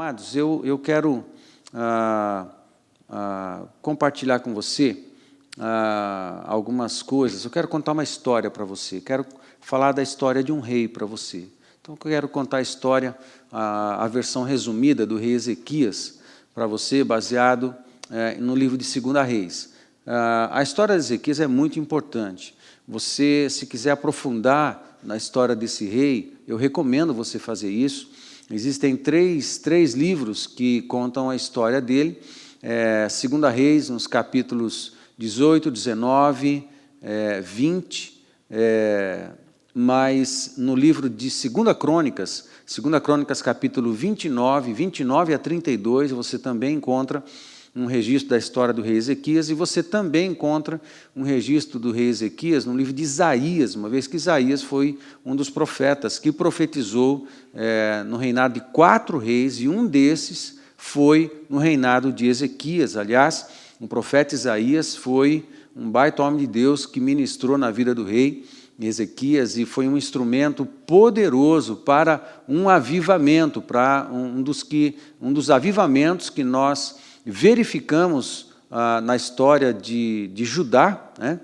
Amados, eu quero compartilhar com você algumas coisas. Eu quero contar uma história para você. Quero falar da história de um rei para você. Então, eu quero contar a história, a versão resumida do rei Ezequias para você, baseado no livro de 2 Reis. A história de Ezequias é muito importante. Você, se quiser aprofundar na história desse rei, eu recomendo você fazer isso. Existem três livros que contam a história dele. 2 Reis, nos capítulos 18, 19, 20, mas no livro de 2 Crônicas, capítulo 29 a 32, você também encontra um registro da história do rei Ezequias, e você também encontra um registro do rei Ezequias no livro de Isaías, uma vez que Isaías foi um dos profetas que profetizou no reinado de 4 reis, e um desses foi no reinado de Ezequias. Aliás, o profeta Isaías foi um baita homem de Deus que ministrou na vida do rei Ezequias, e foi um instrumento poderoso para um avivamento, para um dos avivamentos que nós verificamos na história de Judá, né?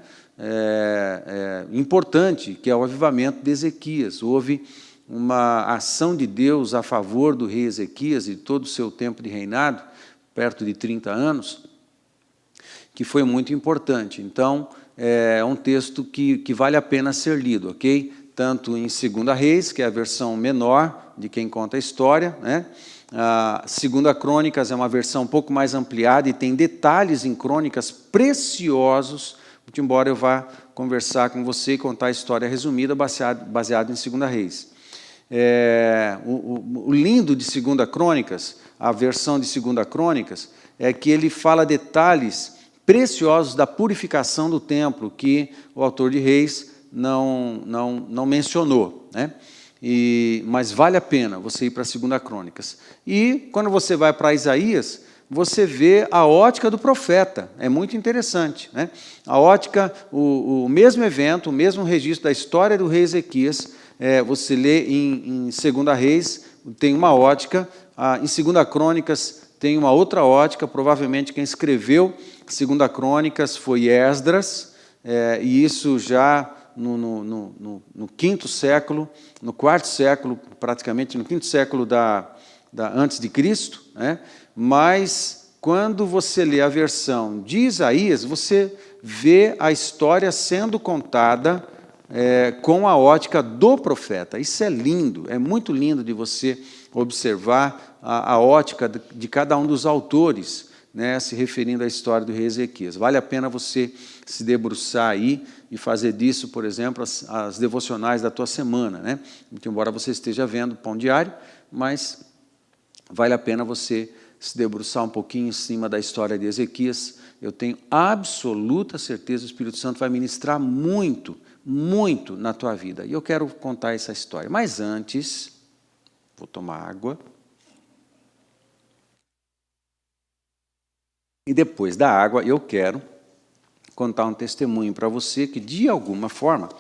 Importante, que é o avivamento de Ezequias. Houve uma ação de Deus a favor do rei Ezequias e todo o seu tempo de reinado, perto de 30 anos, que foi muito importante. Então, é um texto que vale a pena ser lido, ok? Tanto em 2 Reis, que é a versão menor de quem conta a história, né? 2 Crônicas é uma versão um pouco mais ampliada e tem detalhes em crônicas preciosos, muito embora eu vá conversar com você e contar a história resumida baseado em 2 Reis. O lindo de 2 Crônicas, a versão de 2 Crônicas, é que ele fala detalhes preciosos da purificação do templo, que o autor de Reis não mencionou, né? Mas vale a pena você ir para 2 Crônicas. E quando você vai para Isaías, você vê a ótica do profeta. É muito interessante, né? A ótica, o mesmo evento, o mesmo registro da história do rei Ezequias, você lê em 2 Reis, tem uma ótica, em 2 Crônicas tem uma outra ótica. Provavelmente quem escreveu 2 Crônicas foi Esdras, e isso já no 5º século, no 4º século, praticamente no 5º século antes de Cristo, né? Mas quando você lê a versão de Isaías, você vê a história sendo contada com a ótica do profeta. Isso é lindo, é muito lindo de você observar a ótica de cada um dos autores, né, se referindo à história do rei Ezequias. Vale a pena você se debruçar aí e fazer disso, por exemplo, as devocionais da tua semana, né? Muito embora você esteja vendo Pão Diário, mas vale a pena você se debruçar um pouquinho em cima da história de Ezequias. Eu tenho absoluta certeza que o Espírito Santo vai ministrar muito, muito na tua vida. E eu quero contar essa história. Mas antes, vou tomar água. E depois da água, eu quero contar um testemunho para você que, de alguma forma,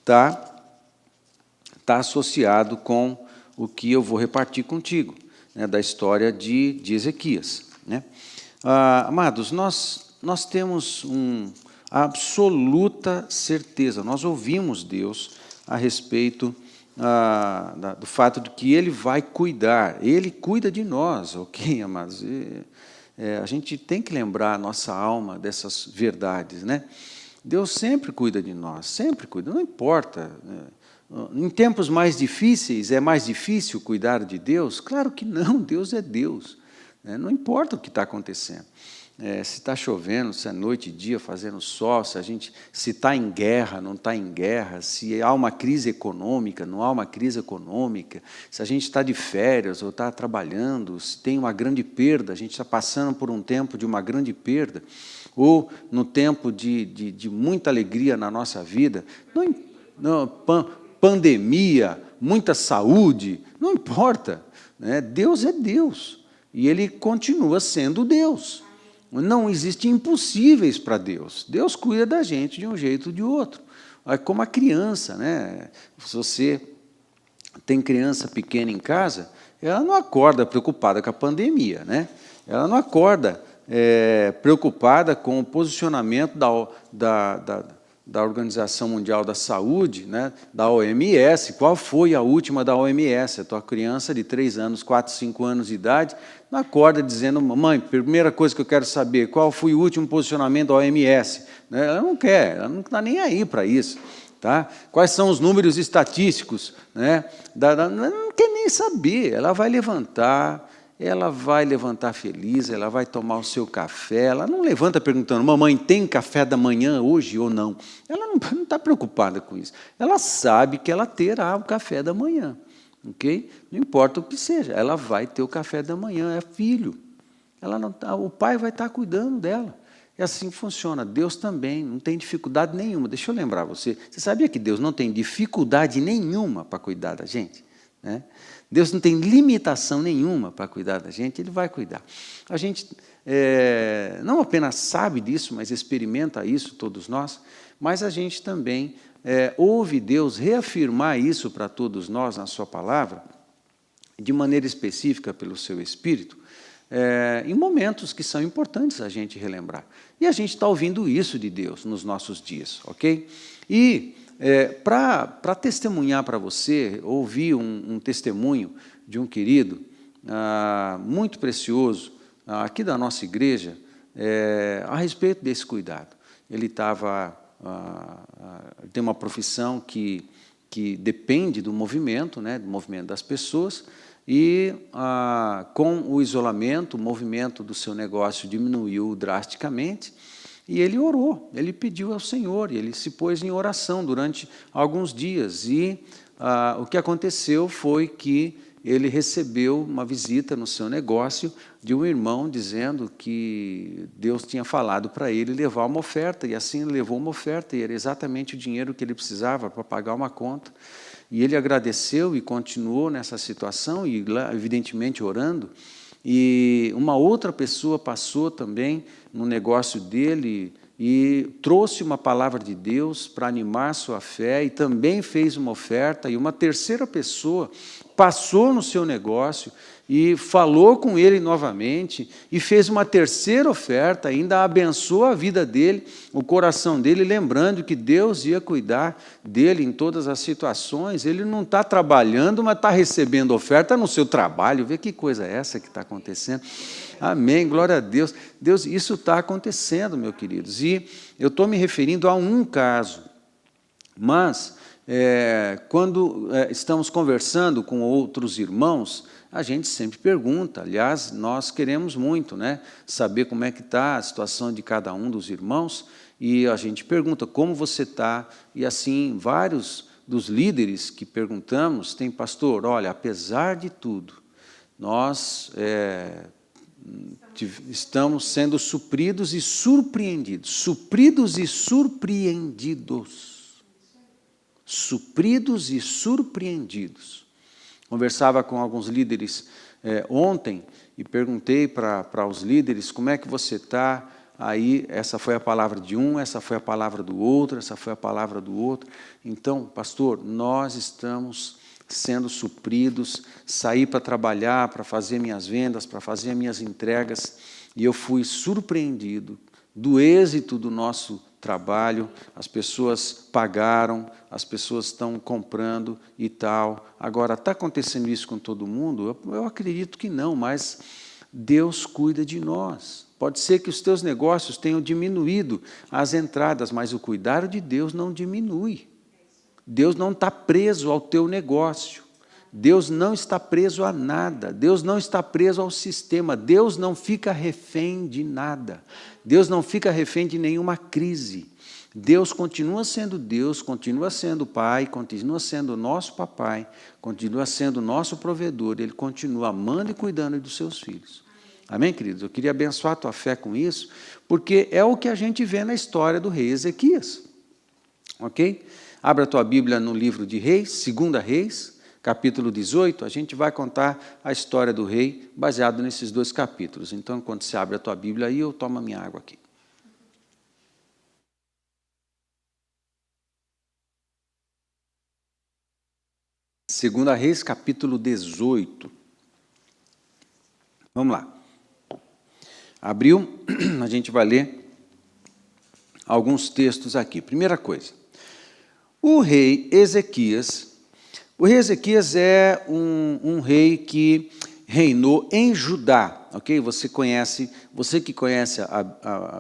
tá associado com o que eu vou repartir contigo, né, da história de Ezequias, né? Amados, nós temos a absoluta certeza, nós ouvimos Deus a respeito do fato de que Ele vai cuidar, Ele cuida de nós, ok, amados? A gente tem que lembrar a nossa alma dessas verdades, né? Deus sempre cuida de nós, sempre cuida, não importa. Em tempos mais difíceis, é mais difícil cuidar de Deus? Claro que não, Deus é Deus, né? Não importa o que está acontecendo. Se está chovendo, se é noite e dia, fazendo sol, se está em guerra, não está em guerra, se há uma crise econômica, não há uma crise econômica, se a gente está de férias ou está trabalhando, se tem uma grande perda, a gente está passando por um tempo de uma grande perda, ou no tempo de muita alegria na nossa vida, pandemia, muita saúde, não importa, né? Deus é Deus, e Ele continua sendo Deus. Não existem impossíveis para Deus. Deus cuida da gente de um jeito ou de outro. É como a criança, né? Se você tem criança pequena em casa, ela não acorda preocupada com a pandemia, né? Ela não acorda preocupada com o posicionamento da Organização Mundial da Saúde, né, da OMS. Qual foi a última da OMS? A tua criança de 3 anos, 4, 5 anos de idade, não acorda dizendo, mamãe, primeira coisa que eu quero saber, qual foi o último posicionamento da OMS? Ela não quer, ela não está nem aí para isso. Tá? Quais são os números estatísticos? Né? Ela não quer nem saber, ela vai levantar feliz, ela vai tomar o seu café, ela não levanta perguntando, mamãe, tem café da manhã hoje ou não? Ela não está preocupada com isso. Ela sabe que ela terá o café da manhã, ok? Não importa o que seja, ela vai ter o café da manhã, é filho. O pai vai estar cuidando dela. E assim funciona. Deus também não tem dificuldade nenhuma. Deixa eu lembrar você, você sabia que Deus não tem dificuldade nenhuma para cuidar da gente? Né? Deus não tem limitação nenhuma para cuidar da gente, Ele vai cuidar. A gente não apenas sabe disso, mas experimenta isso, todos nós, mas a gente também ouve Deus reafirmar isso para todos nós na sua palavra, de maneira específica pelo seu Espírito, em momentos que são importantes a gente relembrar. E a gente está ouvindo isso de Deus nos nossos dias, ok? E para testemunhar para você, ouvi um testemunho de um querido muito precioso, aqui da nossa igreja, a respeito desse cuidado. Ele tem uma profissão que depende do movimento, né, do movimento das pessoas, e com o isolamento, o movimento do seu negócio diminuiu drasticamente, e ele orou, ele pediu ao Senhor, e ele se pôs em oração durante alguns dias, e o que aconteceu foi que ele recebeu uma visita no seu negócio de um irmão dizendo que Deus tinha falado para ele levar uma oferta, e assim ele levou uma oferta, e era exatamente o dinheiro que ele precisava para pagar uma conta. E ele agradeceu e continuou nessa situação, e evidentemente orando, e uma outra pessoa passou também no negócio dele e trouxe uma palavra de Deus para animar sua fé, e também fez uma oferta, e uma terceira pessoa passou no seu negócio e falou com ele novamente, e fez uma terceira oferta, ainda abençoou a vida dele, o coração dele, lembrando que Deus ia cuidar dele em todas as situações. Ele não está trabalhando, mas está recebendo oferta no seu trabalho. Vê que coisa é essa que está acontecendo. Amém, glória a Deus. Deus, isso está acontecendo, meus queridos. E eu estou me referindo a um caso, mas quando estamos conversando com outros irmãos, a gente sempre pergunta. Aliás, nós queremos muito, né, saber como é que está a situação de cada um dos irmãos, e a gente pergunta como você está, e assim, vários dos líderes que perguntamos têm, pastor, olha, apesar de tudo, nós estamos sendo supridos e surpreendidos, supridos e surpreendidos. Supridos e surpreendidos. Conversava com alguns líderes ontem e perguntei para os líderes como é que você está. Aí, essa foi a palavra de um, essa foi a palavra do outro, essa foi a palavra do outro. Então, pastor, nós estamos sendo supridos, saí para trabalhar, para fazer minhas vendas, para fazer minhas entregas, e eu fui surpreendido do êxito do nosso trabalho. As pessoas pagaram, as pessoas estão comprando e tal. Agora, está acontecendo isso com todo mundo? Eu acredito que não, mas Deus cuida de nós. Pode ser que os teus negócios tenham diminuído as entradas, mas o cuidado de Deus não diminui. Deus não está preso ao teu negócio. Deus não está preso a nada. Deus não está preso ao sistema. Deus não fica refém de nada. Deus não fica refém de nenhuma crise. Deus continua sendo Deus, continua sendo Pai, continua sendo nosso papai, continua sendo nosso provedor. Ele continua amando e cuidando dos seus filhos. Amém, queridos? Eu queria abençoar a tua fé com isso, porque é o que a gente vê na história do rei Ezequias. Ok? Abra a tua Bíblia no livro de Reis, 2 Reis, capítulo 18, a gente vai contar a história do rei, baseado nesses 2 capítulos. Então, enquanto você abre a tua Bíblia aí, eu tomo a minha água aqui. Segunda Reis, capítulo 18. Vamos lá. Abriu, a gente vai ler alguns textos aqui. Primeira coisa, o rei Ezequias é um rei que reinou em Judá, ok? Você que conhece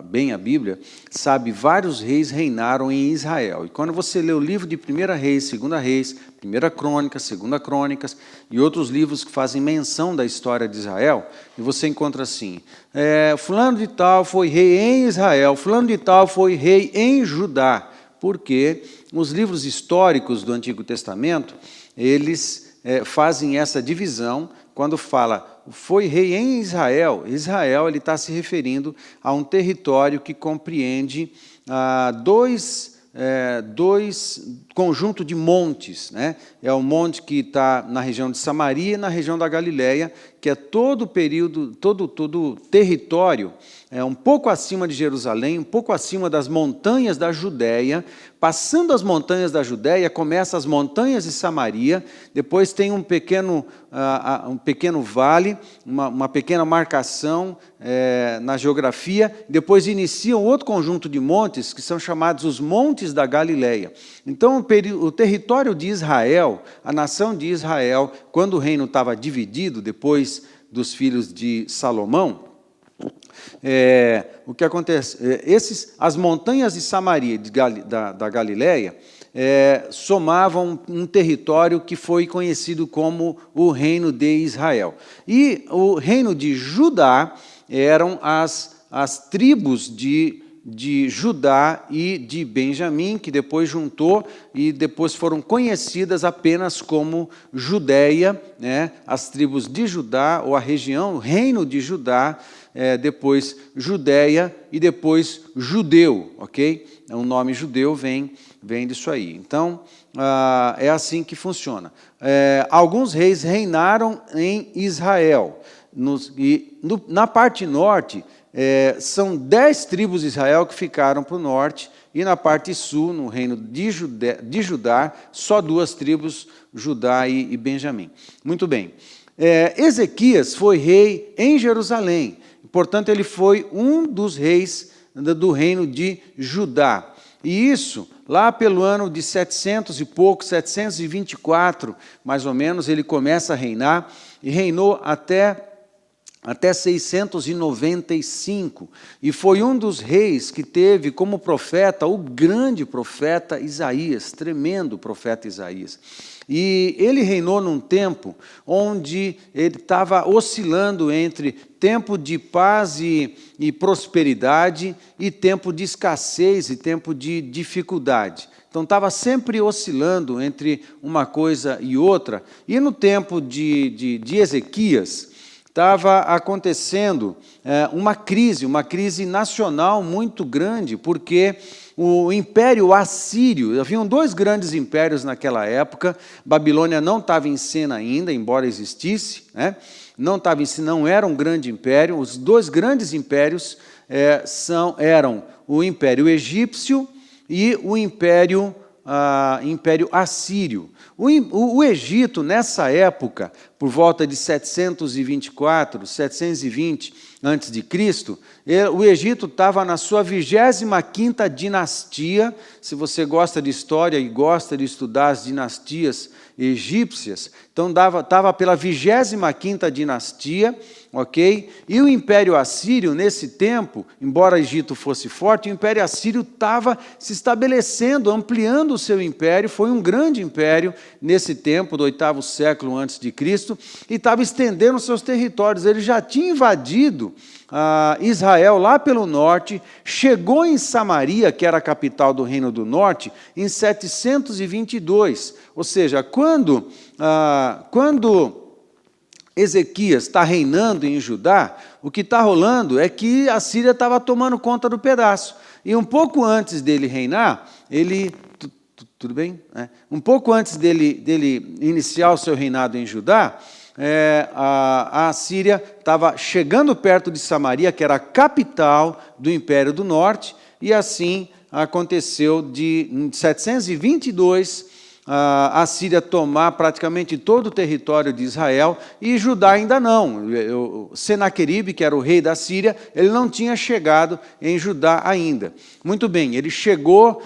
bem a Bíblia, sabe, vários reis reinaram em Israel. E quando você lê o livro de 1 Reis, 2 Reis, 1 Crônicas, 2 Crônicas e outros livros que fazem menção da história de Israel, e você encontra assim, fulano de tal foi rei em Israel, fulano de tal foi rei em Judá, porque os livros históricos do Antigo Testamento, eles fazem essa divisão. Quando fala, foi rei em Israel, Israel ele está se referindo a um território que compreende dois conjuntos de montes, né? É o monte que está na região de Samaria e na região da Galileia, que é todo o período, todo o território, um pouco acima de Jerusalém, um pouco acima das montanhas da Judéia. Passando as montanhas da Judéia, começa as montanhas de Samaria, depois tem um pequeno vale, uma pequena marcação na geografia, depois inicia um outro conjunto de montes, que são chamados os montes da Galileia. Então, o território de Israel, a nação de Israel, quando o reino estava dividido, depois dos filhos de Salomão, o que acontece? As montanhas de Samaria, da Galileia, somavam um território que foi conhecido como o reino de Israel. E o reino de Judá eram as tribos de Judá e de Benjamim, que depois juntou e depois foram conhecidas apenas como Judéia, né? As tribos de Judá, ou a região, o reino de Judá, depois Judéia e depois judeu, ok? O nome judeu vem disso aí. Então, é assim que funciona. Alguns reis reinaram em Israel, na parte norte, são 10 tribos de Israel que ficaram para o norte, e na parte sul, no reino de Judá, só 2 tribos, Judá e Benjamim. Muito bem. Ezequias foi rei em Jerusalém, portanto, ele foi um dos reis do reino de Judá. E isso, lá pelo ano de 700 e pouco, 724, mais ou menos, ele começa a reinar, e reinou até 695, e foi um dos reis que teve como profeta o grande profeta Isaías, tremendo profeta Isaías. E ele reinou num tempo onde ele estava oscilando entre tempo de paz e prosperidade e tempo de escassez e tempo de dificuldade. Então, estava sempre oscilando entre uma coisa e outra. E no tempo de Ezequias, estava acontecendo uma crise nacional muito grande, porque o Império Assírio, haviam 2 grandes impérios naquela época, Babilônia não estava em cena ainda, embora existisse, né? Não era um grande império. Os 2 grandes impérios eram o Império Egípcio e o Império Assírio. O Egito, nessa época, por volta de 724, 720 a.C., o Egito estava na sua 25ª dinastia. Se você gosta de história e gosta de estudar as dinastias egípcias, então estava pela 25ª dinastia, ok? E o Império Assírio, nesse tempo, embora o Egito fosse forte, o Império Assírio estava se estabelecendo, ampliando o seu império. Foi um grande império nesse tempo, do 8º século antes de Cristo, e estava estendendo seus territórios. Ele já tinha invadido Israel lá pelo norte, chegou em Samaria, que era a capital do Reino do Norte, em 722. Ou seja, quando Ezequias está reinando em Judá, o que está rolando é que a Síria estava tomando conta do pedaço. E um pouco antes dele reinar, tudo bem? Um pouco antes dele iniciar o seu reinado em Judá, a Síria estava chegando perto de Samaria, que era a capital do Império do Norte, e assim aconteceu em 722, a Síria tomar praticamente todo o território de Israel, e Judá ainda não. Senaqueribe, que era o rei da Síria, ele não tinha chegado em Judá ainda. Muito bem, ele chegou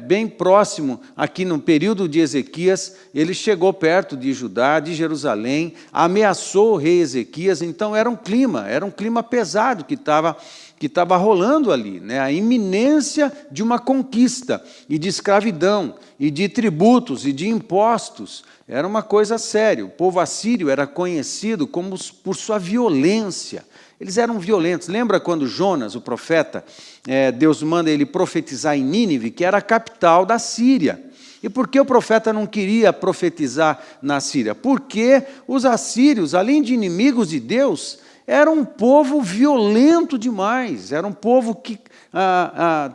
bem próximo, aqui no período de Ezequias, ele chegou perto de Judá, de Jerusalém, ameaçou o rei Ezequias, então era um clima pesado que estava rolando ali, né? A iminência de uma conquista, e de escravidão, e de tributos, e de impostos. Era uma coisa séria. O povo assírio era conhecido por sua violência. Eles eram violentos. Lembra quando Jonas, o profeta, Deus manda ele profetizar em Nínive, que era a capital da Síria? E por que o profeta não queria profetizar na Síria? Porque os assírios, além de inimigos de Deus, era um povo violento demais, era um povo que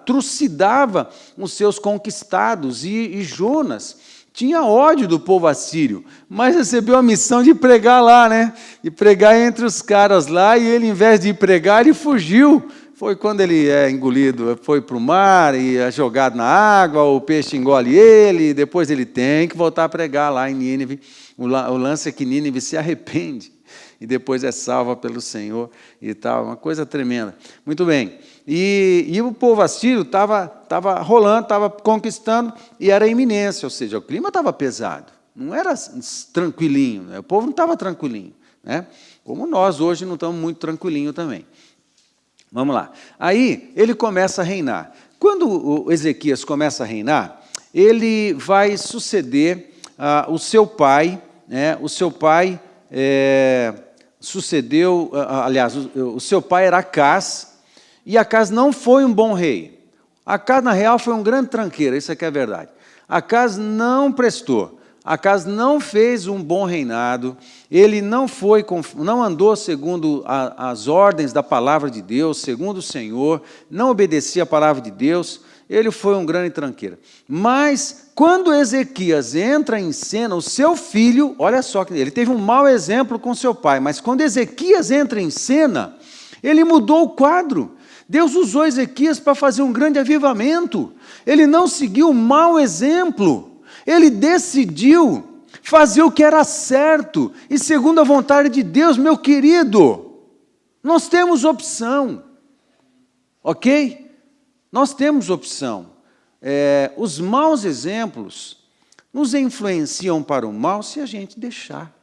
trucidava os seus conquistados, e Jonas tinha ódio do povo assírio, mas recebeu a missão de pregar lá, né? De pregar entre os caras lá, e ele, em vez de pregar, ele fugiu. Foi quando ele é engolido, foi para o mar e é jogado na água, o peixe engole ele, e depois ele tem que voltar a pregar lá em Nínive. O lance é que Nínive se arrepende, e depois é salva pelo Senhor e tal, uma coisa tremenda. Muito bem, e o povo assírio estava rolando, estava conquistando, e era iminência, ou seja, o clima estava pesado, não era tranquilinho, né? O povo não estava tranquilinho, né? Como nós hoje não estamos muito tranquilinho também. Vamos lá, aí ele começa a reinar. Quando o Ezequias começa a reinar, ele vai suceder o seu pai, né? O seu pai sucedeu, aliás, o seu pai era Acás, e Acás não foi um bom rei. Acás, na real, foi um grande tranqueiro, isso aqui é a verdade. Acás não prestou, Acás não fez um bom reinado, ele não andou segundo as ordens da palavra de Deus, segundo o Senhor, não obedecia a palavra de Deus, ele foi um grande tranqueiro. Mas, quando Ezequias entra em cena, o seu filho, olha só, ele teve um mau exemplo com seu pai, mas quando Ezequias entra em cena, ele mudou o quadro. Deus usou Ezequias para fazer um grande avivamento. Ele não seguiu o mau exemplo, ele decidiu fazer o que era certo, e segundo a vontade de Deus, meu querido, nós temos opção, ok? Nós temos opção. Os maus exemplos nos influenciam para o mal se a gente deixar.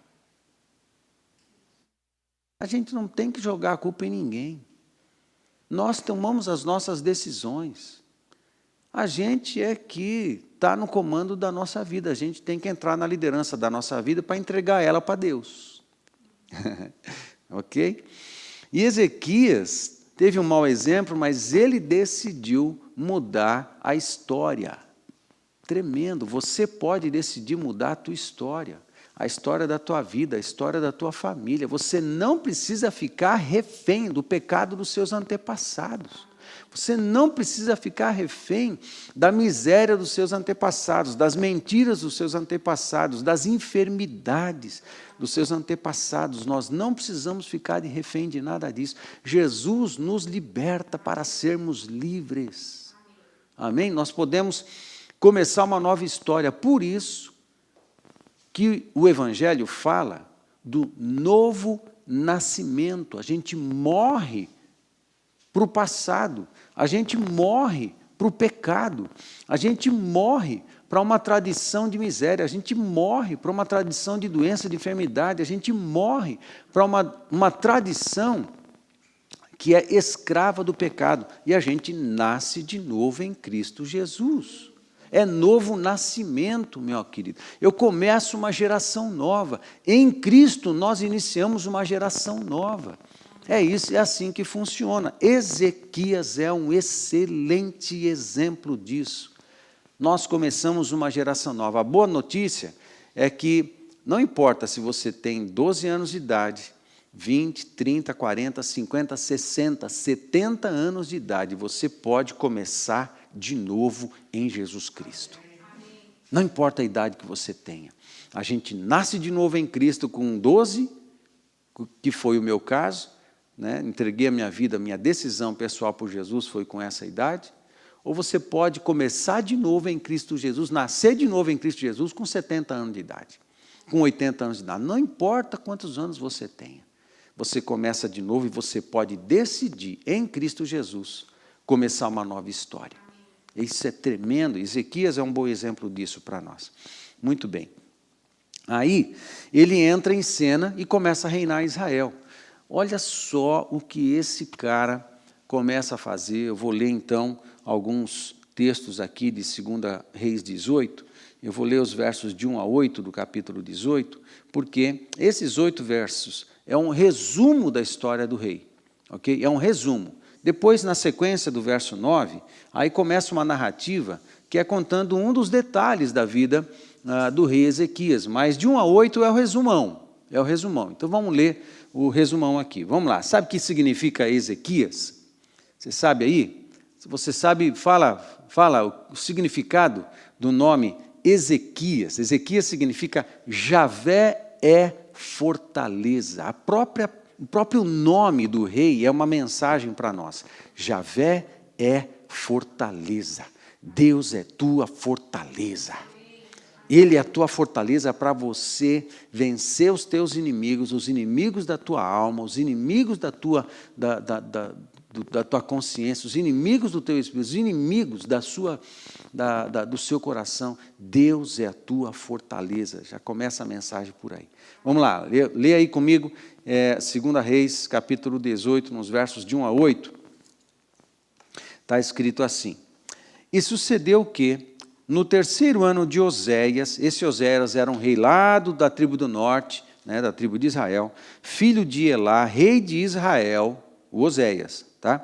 A gente não tem que jogar a culpa em ninguém. Nós tomamos as nossas decisões. A gente é que está no comando da nossa vida. A gente tem que entrar na liderança da nossa vida para entregar ela para Deus. Ok? E Ezequias teve um mau exemplo, mas ele decidiu mudar a história. Tremendo. Você pode decidir mudar a tua história. A história da tua vida, a história da tua família. Você não precisa ficar refém do pecado dos seus antepassados. Você não precisa ficar refém da miséria dos seus antepassados, das mentiras dos seus antepassados, das enfermidades dos seus antepassados. Nós não precisamos ficar de refém de nada disso. Jesus nos liberta para sermos livres. Amém? Nós podemos começar uma nova história. Por isso que o Evangelho fala do novo nascimento. A gente morre para o passado, a gente morre para o pecado, a gente morre para uma tradição de miséria, a gente morre para uma tradição de doença, de enfermidade, a gente morre para uma tradição que é escrava do pecado, e a gente nasce de novo em Cristo Jesus. É novo nascimento, meu querido. Eu começo uma geração nova. Em Cristo nós iniciamos uma geração nova. É isso, é assim que funciona. Ezequias é um excelente exemplo disso. Nós começamos uma geração nova. A boa notícia é que não importa se você tem 12 anos de idade, 20, 30, 40, 50, 60, 70 anos de idade, você pode começar de novo em Jesus Cristo. Não importa a idade que você tenha. A gente nasce de novo em Cristo com 12, que foi o meu caso, né? Entreguei a minha vida, a minha decisão pessoal por Jesus foi com essa idade, ou você pode começar de novo em Cristo Jesus, nascer de novo em Cristo Jesus com 70 anos de idade, com 80 anos de idade. Não importa quantos anos você tenha. Você começa de novo e você pode decidir, em Cristo Jesus, começar uma nova história. Isso é tremendo. Ezequias é um bom exemplo disso para nós. Muito bem. Aí, ele entra em cena e começa a reinar Israel. Olha só o que esse cara começa a fazer. Eu vou ler, então, alguns textos aqui de 2 Reis 18. Eu vou ler os versos de 1 a 8 do capítulo 18, porque esses 8 versos é um resumo da história do rei. Okay? É um resumo. Depois, na sequência do verso 9, aí começa uma narrativa que é contando um dos detalhes da vida do rei Ezequias. Mas de 1 a 8 é o resumão. É o resumão. Então, vamos ler o resumão aqui. Vamos lá. Sabe o que significa Ezequias? Você sabe aí? Se você sabe, fala o significado do nome Ezequias. Ezequias significa Javé é fortaleza. O próprio nome do rei é uma mensagem para nós. Javé é fortaleza. Deus é tua fortaleza. Ele é a tua fortaleza para você vencer os teus inimigos, os inimigos da tua alma, os inimigos da tua consciência, os inimigos do teu espírito, os inimigos do seu coração. Deus é a tua fortaleza. Já começa a mensagem por aí. Vamos lá, lê aí comigo, 2 Reis, capítulo 18, nos versos de 1 a 8. Está escrito assim: E sucedeu que, no 3º ano de Oséias, esse Oséias era um rei lá da tribo do norte, né, da tribo de Israel, filho de Elá, rei de Israel, o Oséias. Tá?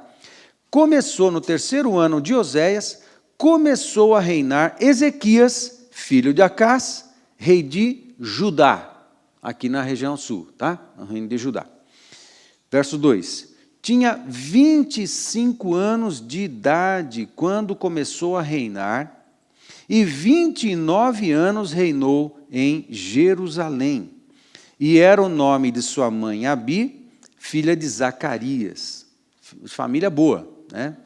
Começou no 3º ano de Oséias, começou a reinar Ezequias, filho de Acás, rei de Judá, aqui na região sul, tá? O reino de Judá. Verso 2. Tinha 25 anos de idade quando começou a reinar, e 29 anos reinou em Jerusalém. E era o nome de sua mãe Abi, filha de Zacarias. Família boa, né?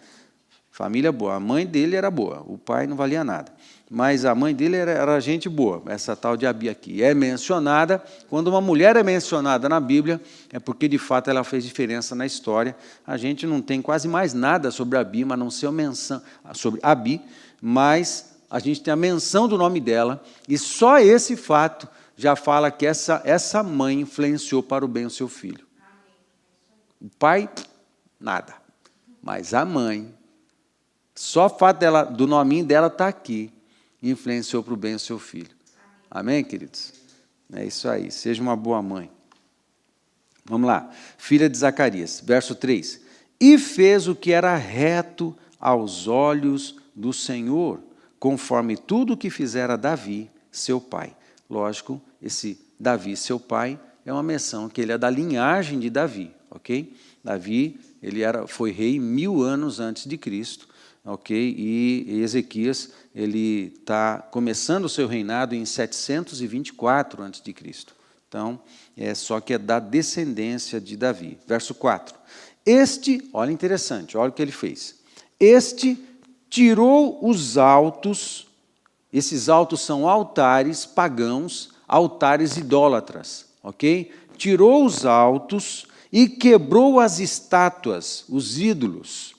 Família boa. A mãe dele era boa, o pai não valia nada. Mas a mãe dele era gente boa, essa tal de Abi aqui. É mencionada, quando uma mulher é mencionada na Bíblia, é porque, de fato, ela fez diferença na história. A gente não tem quase mais nada sobre Abi, mas não sei a menção sobre Abi, mas a gente tem a menção do nome dela, e só esse fato já fala que essa mãe influenciou para o bem o seu filho. O pai, nada. Mas a mãe, só o fato do nominho dela estar aqui, influenciou para o bem o seu filho. Amém, queridos? É isso aí, seja uma boa mãe. Vamos lá, filha de Zacarias, verso 3. E fez o que era reto aos olhos do Senhor, conforme tudo o que fizera Davi, seu pai. Lógico, esse Davi, seu pai, é uma menção que ele é da linhagem de Davi, ok? Davi, foi rei 1000 anos antes de Cristo, ok? E Ezequias, ele está começando o seu reinado em 724 antes de Cristo. Então, só que é da descendência de Davi. Verso 4. Olha interessante, olha o que ele fez. Tirou os altos, esses altos são altares pagãos, altares idólatras, ok? Tirou os altos e quebrou as estátuas, os ídolos,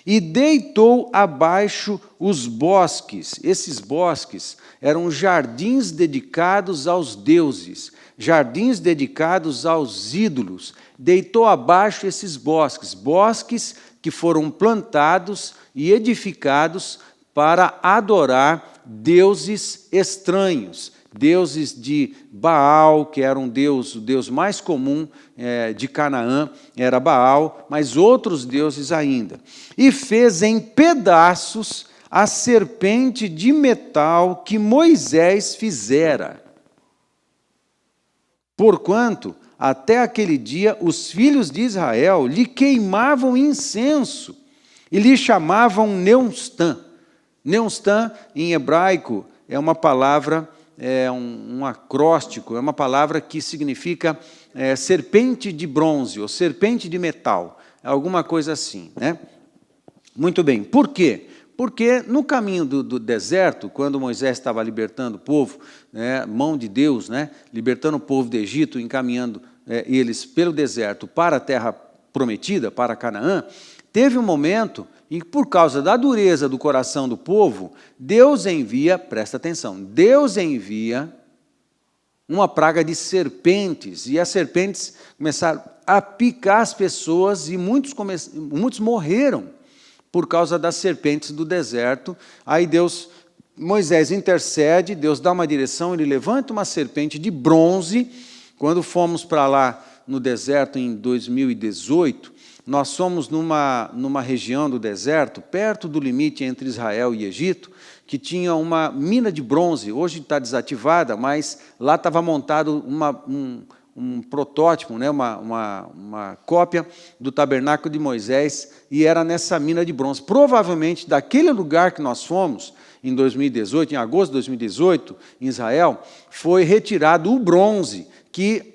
e deitou abaixo os bosques. Esses bosques eram jardins dedicados aos deuses, jardins dedicados aos ídolos. Deitou abaixo esses bosques, bosques que foram plantados e edificados para adorar deuses estranhos, deuses de Baal, que era o deus mais comum de Canaã, era Baal, mas outros deuses ainda. E fez em pedaços a serpente de metal que Moisés fizera. Porquanto, até aquele dia, os filhos de Israel lhe queimavam incenso e lhe chamavam Neustã. Neustã, em hebraico, é uma palavra, um acróstico, é uma palavra que significa serpente de bronze ou serpente de metal, alguma coisa assim, né? Muito bem, por quê? Porque no caminho do deserto, quando Moisés estava libertando o povo, né, mão de Deus, né, libertando o povo do Egito, encaminhando eles pelo deserto para a terra prometida, para Canaã, teve um momento em que, por causa da dureza do coração do povo, Deus envia, presta atenção, Deus envia uma praga de serpentes, e as serpentes começaram a picar as pessoas, e muitos morreram por causa das serpentes do deserto. Aí Moisés intercede, Deus dá uma direção, ele levanta uma serpente de bronze. Quando fomos para lá no deserto em 2018, nós fomos numa região do deserto, perto do limite entre Israel e Egito, que tinha uma mina de bronze. Hoje está desativada, mas lá estava montado um protótipo, né, uma cópia do tabernáculo de Moisés, e era nessa mina de bronze. Provavelmente, daquele lugar que nós fomos, em 2018, em agosto de 2018, em Israel, foi retirado o bronze, que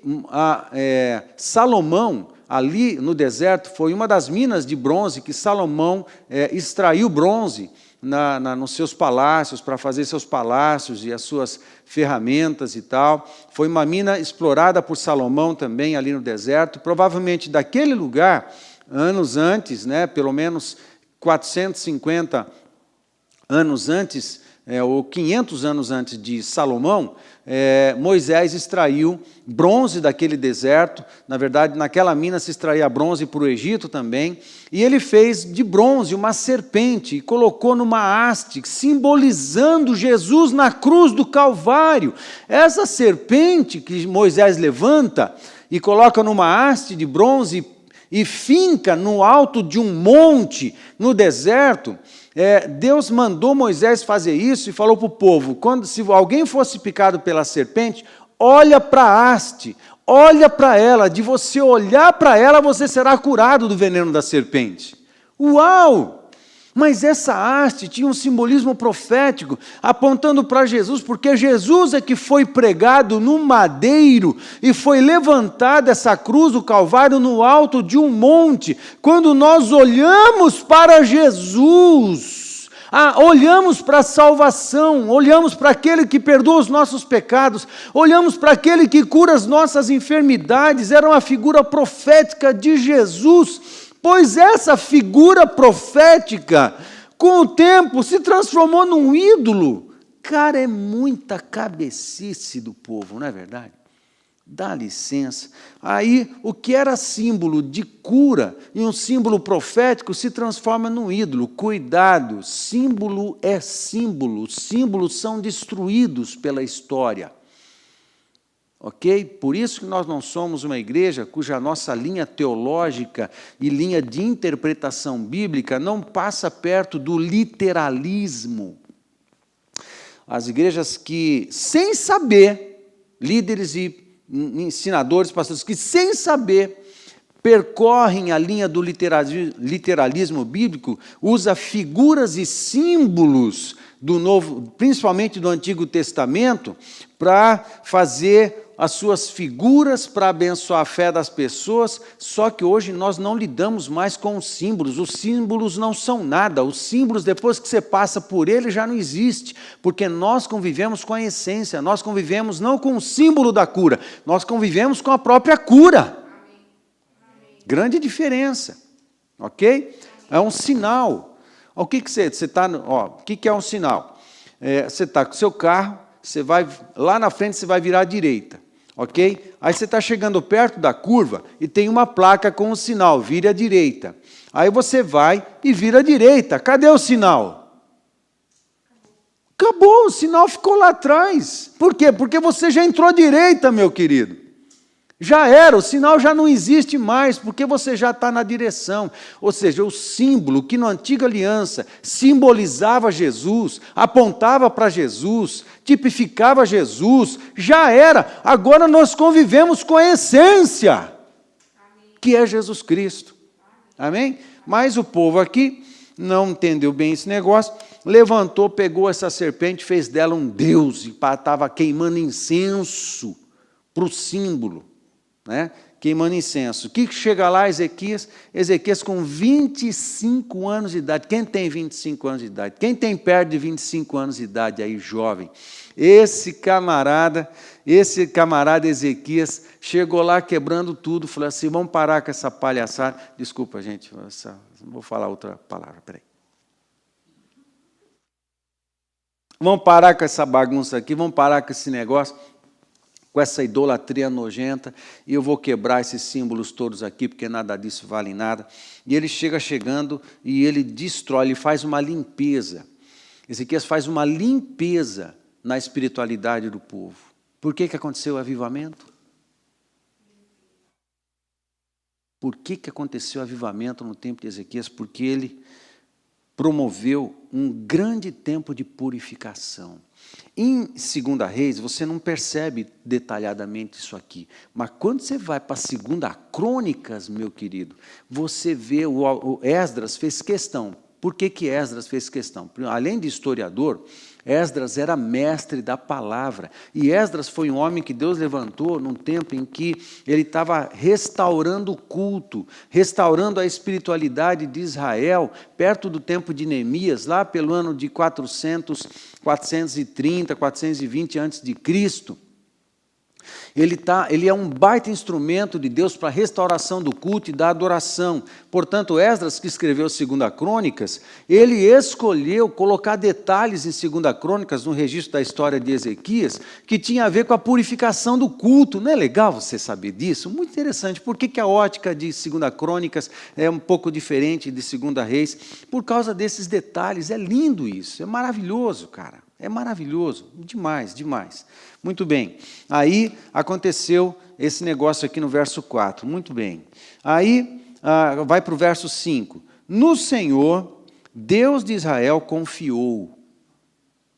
Salomão, ali no deserto, foi uma das minas de bronze que Salomão extraiu bronze nos seus palácios, para fazer seus palácios e as suas ferramentas e tal. Foi uma mina explorada por Salomão também ali no deserto. Provavelmente daquele lugar, anos antes, né, pelo menos 450 anos antes, ou 500 anos antes de Salomão, Moisés extraiu bronze daquele deserto. Na verdade, naquela mina se extraía bronze para o Egito também, e ele fez de bronze uma serpente e colocou numa haste, simbolizando Jesus na cruz do Calvário. Essa serpente que Moisés levanta e coloca numa haste de bronze e finca no alto de um monte, no deserto, Deus mandou Moisés fazer isso e falou para o povo: se alguém fosse picado pela serpente, olha para a haste, olha para ela, de você olhar para ela, você será curado do veneno da serpente. Uau! Mas essa haste tinha um simbolismo profético, apontando para Jesus, porque Jesus é que foi pregado no madeiro, e foi levantada essa cruz do Calvário no alto de um monte. Quando nós olhamos para Jesus, olhamos para a salvação, olhamos para aquele que perdoa os nossos pecados, olhamos para aquele que cura as nossas enfermidades. Era uma figura profética de Jesus. Pois essa figura profética, com o tempo, se transformou num ídolo. Cara, é muita cabecice do povo, não é verdade? Dá licença. Aí, o que era símbolo de cura e um símbolo profético se transforma num ídolo. Cuidado, símbolo é símbolo. Símbolos são destruídos pela história. Ok? Por isso que nós não somos uma igreja cuja nossa linha teológica e linha de interpretação bíblica não passa perto do literalismo. As igrejas que, sem saber, líderes e ensinadores, pastores, que sem saber, percorrem a linha do literalismo bíblico, usa figuras e símbolos do Novo, principalmente do Antigo Testamento, para fazer as suas figuras, para abençoar a fé das pessoas. Só que hoje nós não lidamos mais com os símbolos não são nada, os símbolos, depois que você passa por ele, já não existe, porque nós convivemos com a essência, nós convivemos não com o símbolo da cura, nós convivemos com a própria cura. Grande diferença, ok? É um sinal. O que você está, o que é um sinal? Você está com o seu carro, você vai, lá na frente você vai virar à direita, ok? Aí você está chegando perto da curva e tem uma placa com o sinal, vire à direita. Aí você vai e vira à direita. Cadê o sinal? Acabou, o sinal ficou lá atrás. Por quê? Porque você já entrou à direita, meu querido. Já era, o sinal já não existe mais, porque você já está na direção. Ou seja, o símbolo que na antiga aliança simbolizava Jesus, apontava para Jesus, tipificava Jesus, já era. Agora nós convivemos com a essência, que é Jesus Cristo. Amém? Mas o povo aqui não entendeu bem esse negócio, levantou, pegou essa serpente, fez dela um deus, e estava queimando incenso para o símbolo, né, queimando incenso. O que chega lá, Ezequias? Ezequias com 25 anos de idade. Quem tem 25 anos de idade? Quem tem perto de 25 anos de idade aí, jovem? Esse camarada Ezequias chegou lá quebrando tudo, falou assim, vamos parar com essa palhaçada. Desculpa, gente, não vou falar outra palavra, peraí. Vamos parar com essa bagunça aqui, vamos parar com esse negócio, com essa idolatria nojenta, e eu vou quebrar esses símbolos todos aqui, porque nada disso vale nada. E ele chegando e ele destrói, ele faz uma limpeza. Ezequias faz uma limpeza na espiritualidade do povo. Por que aconteceu o avivamento? Por que aconteceu o avivamento no tempo de Ezequias? Porque ele promoveu um grande tempo de purificação. Em 2 Reis, você não percebe detalhadamente isso aqui, mas quando você vai para 2 Crônicas, meu querido, você vê, o Esdras fez questão. Por que Esdras fez questão? Além de historiador, Esdras era mestre da palavra, e Esdras foi um homem que Deus levantou num tempo em que ele estava restaurando o culto, restaurando a espiritualidade de Israel, perto do tempo de Neemias, lá pelo ano de 430, 420 a.C., ele é um baita instrumento de Deus para a restauração do culto e da adoração. Portanto, Esdras, que escreveu 2 Crônicas, ele escolheu colocar detalhes em 2 Crônicas, no registro da história de Ezequias, que tinha a ver com a purificação do culto. Não é legal você saber disso? Muito interessante. Por que a ótica de 2 Crônicas é um pouco diferente de 2 Reis? Por causa desses detalhes. É lindo isso, é maravilhoso, cara. É maravilhoso, demais, demais. Muito bem, aí aconteceu esse negócio aqui no verso 4, muito bem. Aí vai para o verso 5. No Senhor, Deus de Israel confiou.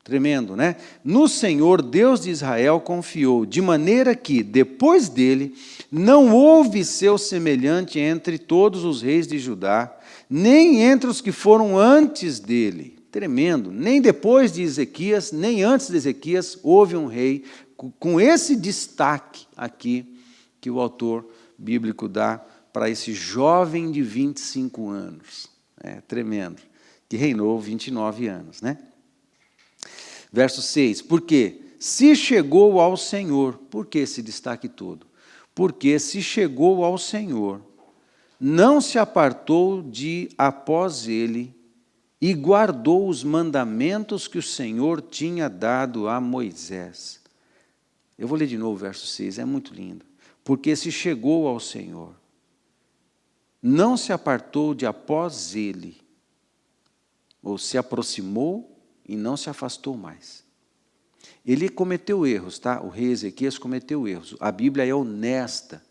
Tremendo, né? No Senhor, Deus de Israel confiou, de maneira que, depois dele, não houve seu semelhante entre todos os reis de Judá, nem entre os que foram antes dele. Tremendo, nem depois de Ezequias, nem antes de Ezequias, houve um rei com esse destaque aqui que o autor bíblico dá para esse jovem de 25 anos. É tremendo, que reinou 29 anos, né? Verso 6, porque se chegou ao Senhor, por que esse destaque todo? Porque se chegou ao Senhor, não se apartou de após ele, e guardou os mandamentos que o Senhor tinha dado a Moisés. Eu vou ler de novo o verso 6, é muito lindo. Porque se chegou ao Senhor, não se apartou de após ele, ou se aproximou e não se afastou mais. Ele cometeu erros, tá? O rei Ezequias cometeu erros. A Bíblia é honesta.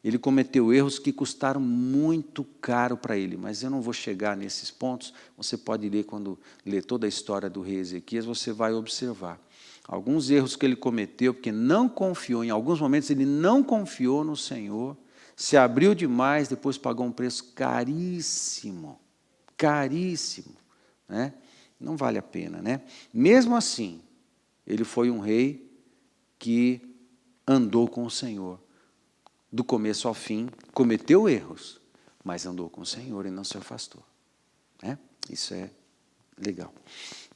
Ele cometeu erros que custaram muito caro para ele, mas eu não vou chegar nesses pontos. Você pode ler, quando ler toda a história do rei Ezequias, você vai observar alguns erros que ele cometeu, porque não confiou, em alguns momentos ele não confiou no Senhor, se abriu demais, depois pagou um preço caríssimo, caríssimo, né? Não vale a pena, né? Mesmo assim, ele foi um rei que andou com o Senhor. Do começo ao fim, cometeu erros, mas andou com o Senhor e não se afastou. Né? Isso é legal.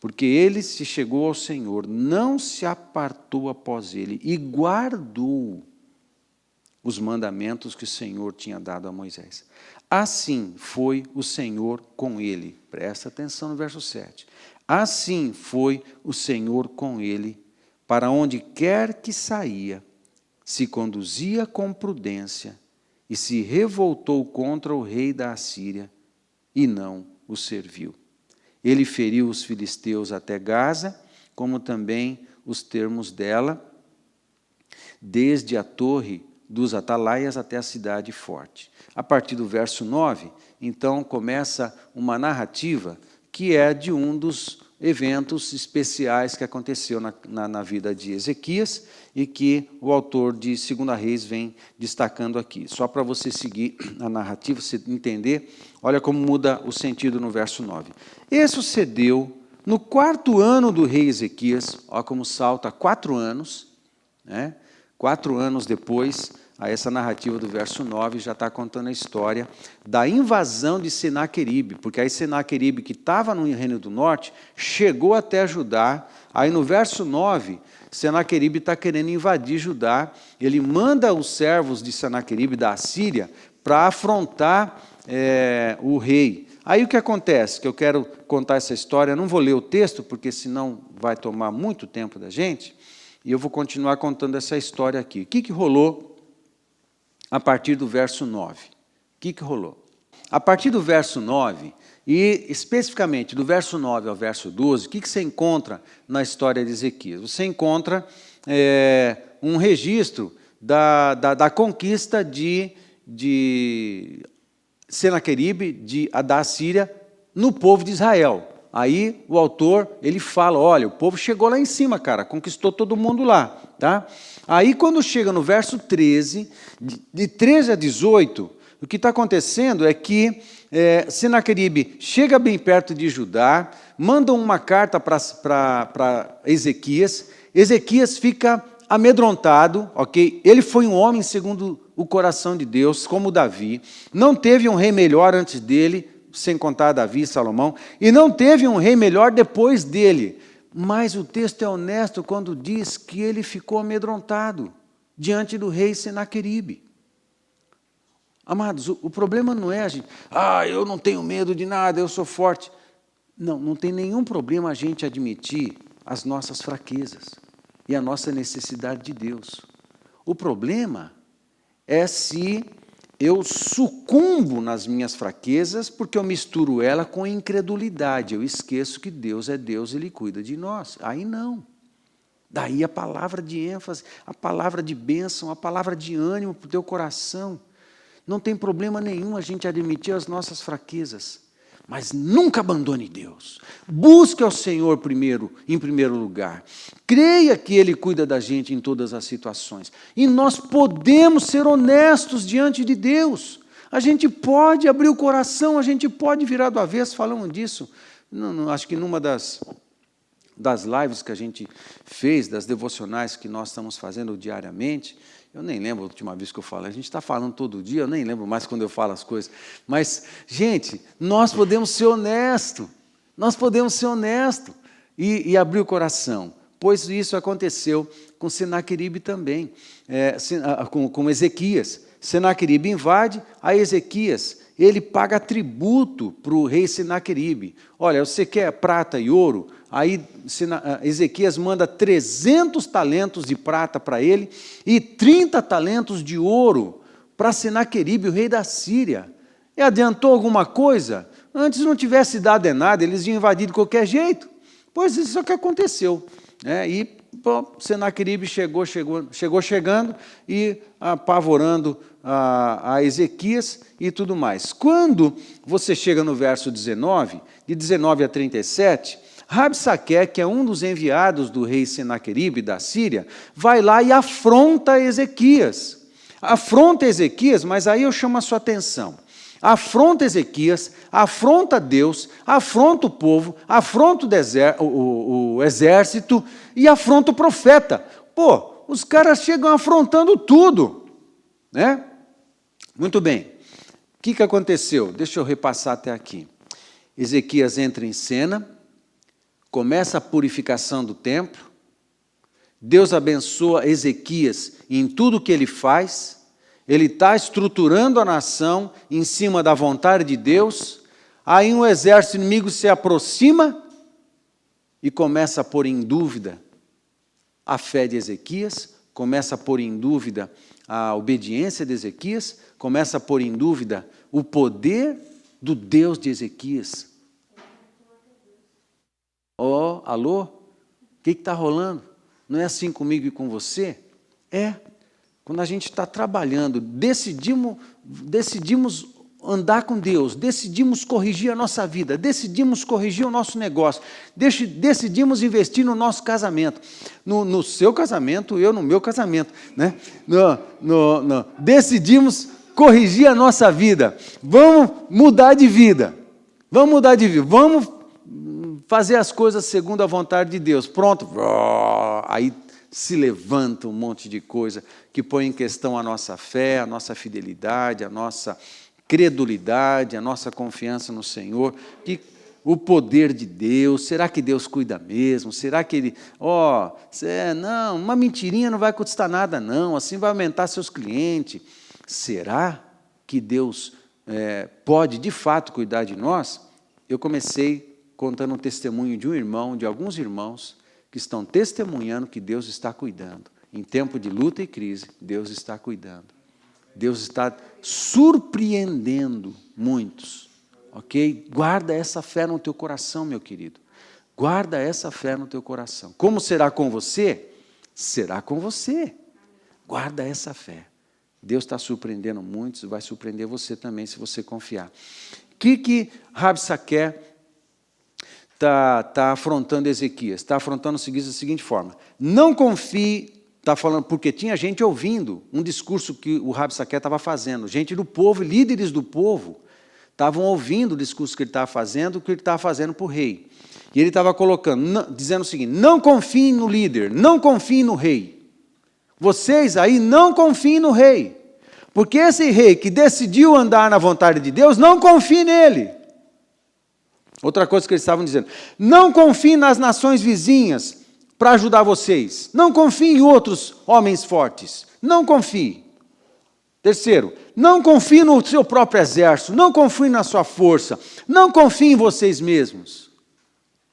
Porque ele se chegou ao Senhor, não se apartou após ele e guardou os mandamentos que o Senhor tinha dado a Moisés. Assim foi o Senhor com ele. Presta atenção no verso 7. Assim foi o Senhor com ele, para onde quer que saía, se conduzia com prudência e se revoltou contra o rei da Assíria e não o serviu. Ele feriu os filisteus até Gaza, como também os termos dela, desde a torre dos atalaias até a cidade forte. A partir do verso 9, então, começa uma narrativa que é de um dos eventos especiais que aconteceu na vida de Ezequias e que o autor de 2 Reis vem destacando aqui. Só para você seguir a narrativa, você entender, olha como muda o sentido no verso 9. E sucedeu no 4º ano do rei Ezequias, olha como salta 4 anos, né? 4 anos depois, a essa narrativa do verso 9, já está contando a história da invasão de Senaqueribe, porque aí Senaqueribe, que estava no Reino do Norte, chegou até Judá. Aí no verso 9, Senaqueribe está querendo invadir Judá, ele manda os servos de Senaqueribe da Assíria para afrontar o rei. Aí o que acontece? Que eu quero contar essa história, não vou ler o texto, porque senão vai tomar muito tempo da gente, e eu vou continuar contando essa história aqui. O que rolou a partir do verso 9? O que rolou? A partir do verso 9, e especificamente do verso 9 ao verso 12, o que você encontra na história de Ezequias? Você encontra um registro da conquista de Senaqueribe, da Assíria, no povo de Israel. Aí o autor, ele fala, olha, o povo chegou lá em cima, cara, conquistou todo mundo lá. Tá? Aí quando chega no verso 13, de 13 a 18, o que está acontecendo é que Senaqueribe chega bem perto de Judá, manda uma carta para Ezequias, Ezequias fica amedrontado, ok? Ele foi um homem segundo o coração de Deus, como Davi, não teve um rei melhor antes dele, sem contar Davi e Salomão, e não teve um rei melhor depois dele, mas o texto é honesto quando diz que ele ficou amedrontado diante do rei Senaqueribe. Amados, o problema não é a gente, eu não tenho medo de nada, eu sou forte. Não tem nenhum problema a gente admitir as nossas fraquezas e a nossa necessidade de Deus. O problema é se eu sucumbo nas minhas fraquezas porque eu misturo ela com incredulidade. Eu esqueço que Deus é Deus e Ele cuida de nós. Aí não. Daí a palavra de ênfase, a palavra de bênção, a palavra de ânimo para o teu coração. Não tem problema nenhum a gente admitir as nossas fraquezas, mas nunca abandone Deus. Busque ao Senhor em primeiro lugar. Creia que Ele cuida da gente em todas as situações. E nós podemos ser honestos diante de Deus. A gente pode abrir o coração, a gente pode virar do avesso, falando disso. Acho que numa das lives que a gente fez, das devocionais que nós estamos fazendo diariamente, eu nem lembro a última vez que eu falei, a gente está falando todo dia, eu nem lembro mais quando eu falo as coisas, mas, gente, nós podemos ser honestos, e abrir o coração, pois isso aconteceu com Senaqueribe também, com Ezequias. Senaqueribe invade, aí Ezequias, ele paga tributo para o rei Senaqueribe. Olha, você quer prata e ouro? Aí Ezequias manda 300 talentos de prata para ele e 30 talentos de ouro para Senaqueribe, o rei da Síria. E adiantou alguma coisa? Antes não tivesse dado nada, eles iam invadir de qualquer jeito. Pois isso é o que aconteceu. Senaqueribe chegou chegando e apavorando a Ezequias e tudo mais. Quando você chega no verso 19, de 19 a 37, Rabsaque, que é um dos enviados do rei Senaqueribe da Síria, vai lá e afronta Ezequias. Afronta Ezequias, mas aí eu chamo a sua atenção. Afronta Ezequias, afronta Deus, afronta o povo, afronta o exército e afronta o profeta. Os caras chegam afrontando tudo, né? Muito bem. O que aconteceu? Deixa eu repassar até aqui. Ezequias entra em cena, começa a purificação do templo, Deus abençoa Ezequias em tudo que ele faz, ele está estruturando a nação em cima da vontade de Deus, aí um exército inimigo se aproxima e começa a pôr em dúvida a fé de Ezequias, começa a pôr em dúvida a obediência de Ezequias, começa a pôr em dúvida o poder do Deus de Ezequias. Alô? O que está rolando? Não é assim comigo e com você? Quando a gente está trabalhando, decidimos andar com Deus, decidimos corrigir a nossa vida, decidimos corrigir o nosso negócio, decidimos investir no nosso casamento, no seu casamento, eu no meu casamento, né? Decidimos corrigir a nossa vida, vamos mudar de vida, vamos fazer as coisas segundo a vontade de Deus. Pronto, aí se levanta um monte de coisa que põe em questão a nossa fé, a nossa fidelidade, a nossa credulidade, a nossa confiança no Senhor, que o poder de Deus, será que Deus cuida mesmo? Será que Ele, não, uma mentirinha não vai custar nada não, assim vai aumentar seus clientes. Será que Deus pode de fato cuidar de nós? Eu comecei contando um testemunho de um irmão, de alguns irmãos, que estão testemunhando que Deus está cuidando. Em tempo de luta e crise, Deus está cuidando. Deus está surpreendendo muitos. Ok? Guarda essa fé no teu coração, meu querido. Guarda essa fé no teu coração. Como será com você? Será com você. Guarda essa fé. Deus está surpreendendo muitos, vai surpreender você também, se você confiar. O que Rabsaque está afrontando Ezequias? Está afrontando da seguinte forma: não confie, está falando, porque tinha gente ouvindo um discurso que o Rabsaque estava fazendo, gente do povo, líderes do povo, estavam ouvindo o discurso que ele estava fazendo, o que ele estava fazendo para o rei. E ele estava colocando, dizendo o seguinte: não confiem no líder, não confiem no rei. Vocês aí não confiem no rei, porque esse rei que decidiu andar na vontade de Deus, não confie nele. Outra coisa que eles estavam dizendo: não confiem nas nações vizinhas para ajudar vocês. Não confiem em outros homens fortes. Não confie. Terceiro, não confie no seu próprio exército, não confie na sua força, não confie em vocês mesmos.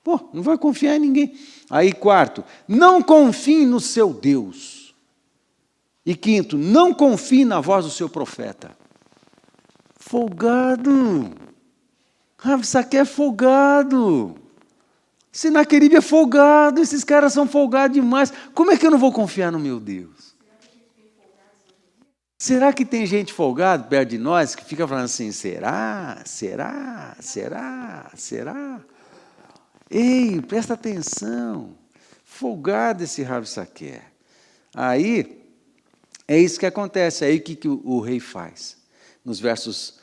Pô, não vai confiar em ninguém. Aí, quarto, não confie no seu Deus. E quinto, não confie na voz do seu profeta. Folgado. Rabsaque é folgado. Senaqueribe é folgado. Esses caras são folgados demais. Como é que eu não vou confiar no meu Deus? Será que tem gente folgada perto de nós que fica falando assim: será? Será? Será? Será? Ei, presta atenção. Folgado esse Rabsaque. Aí, é isso que acontece. Aí o que o rei faz? Nos versos,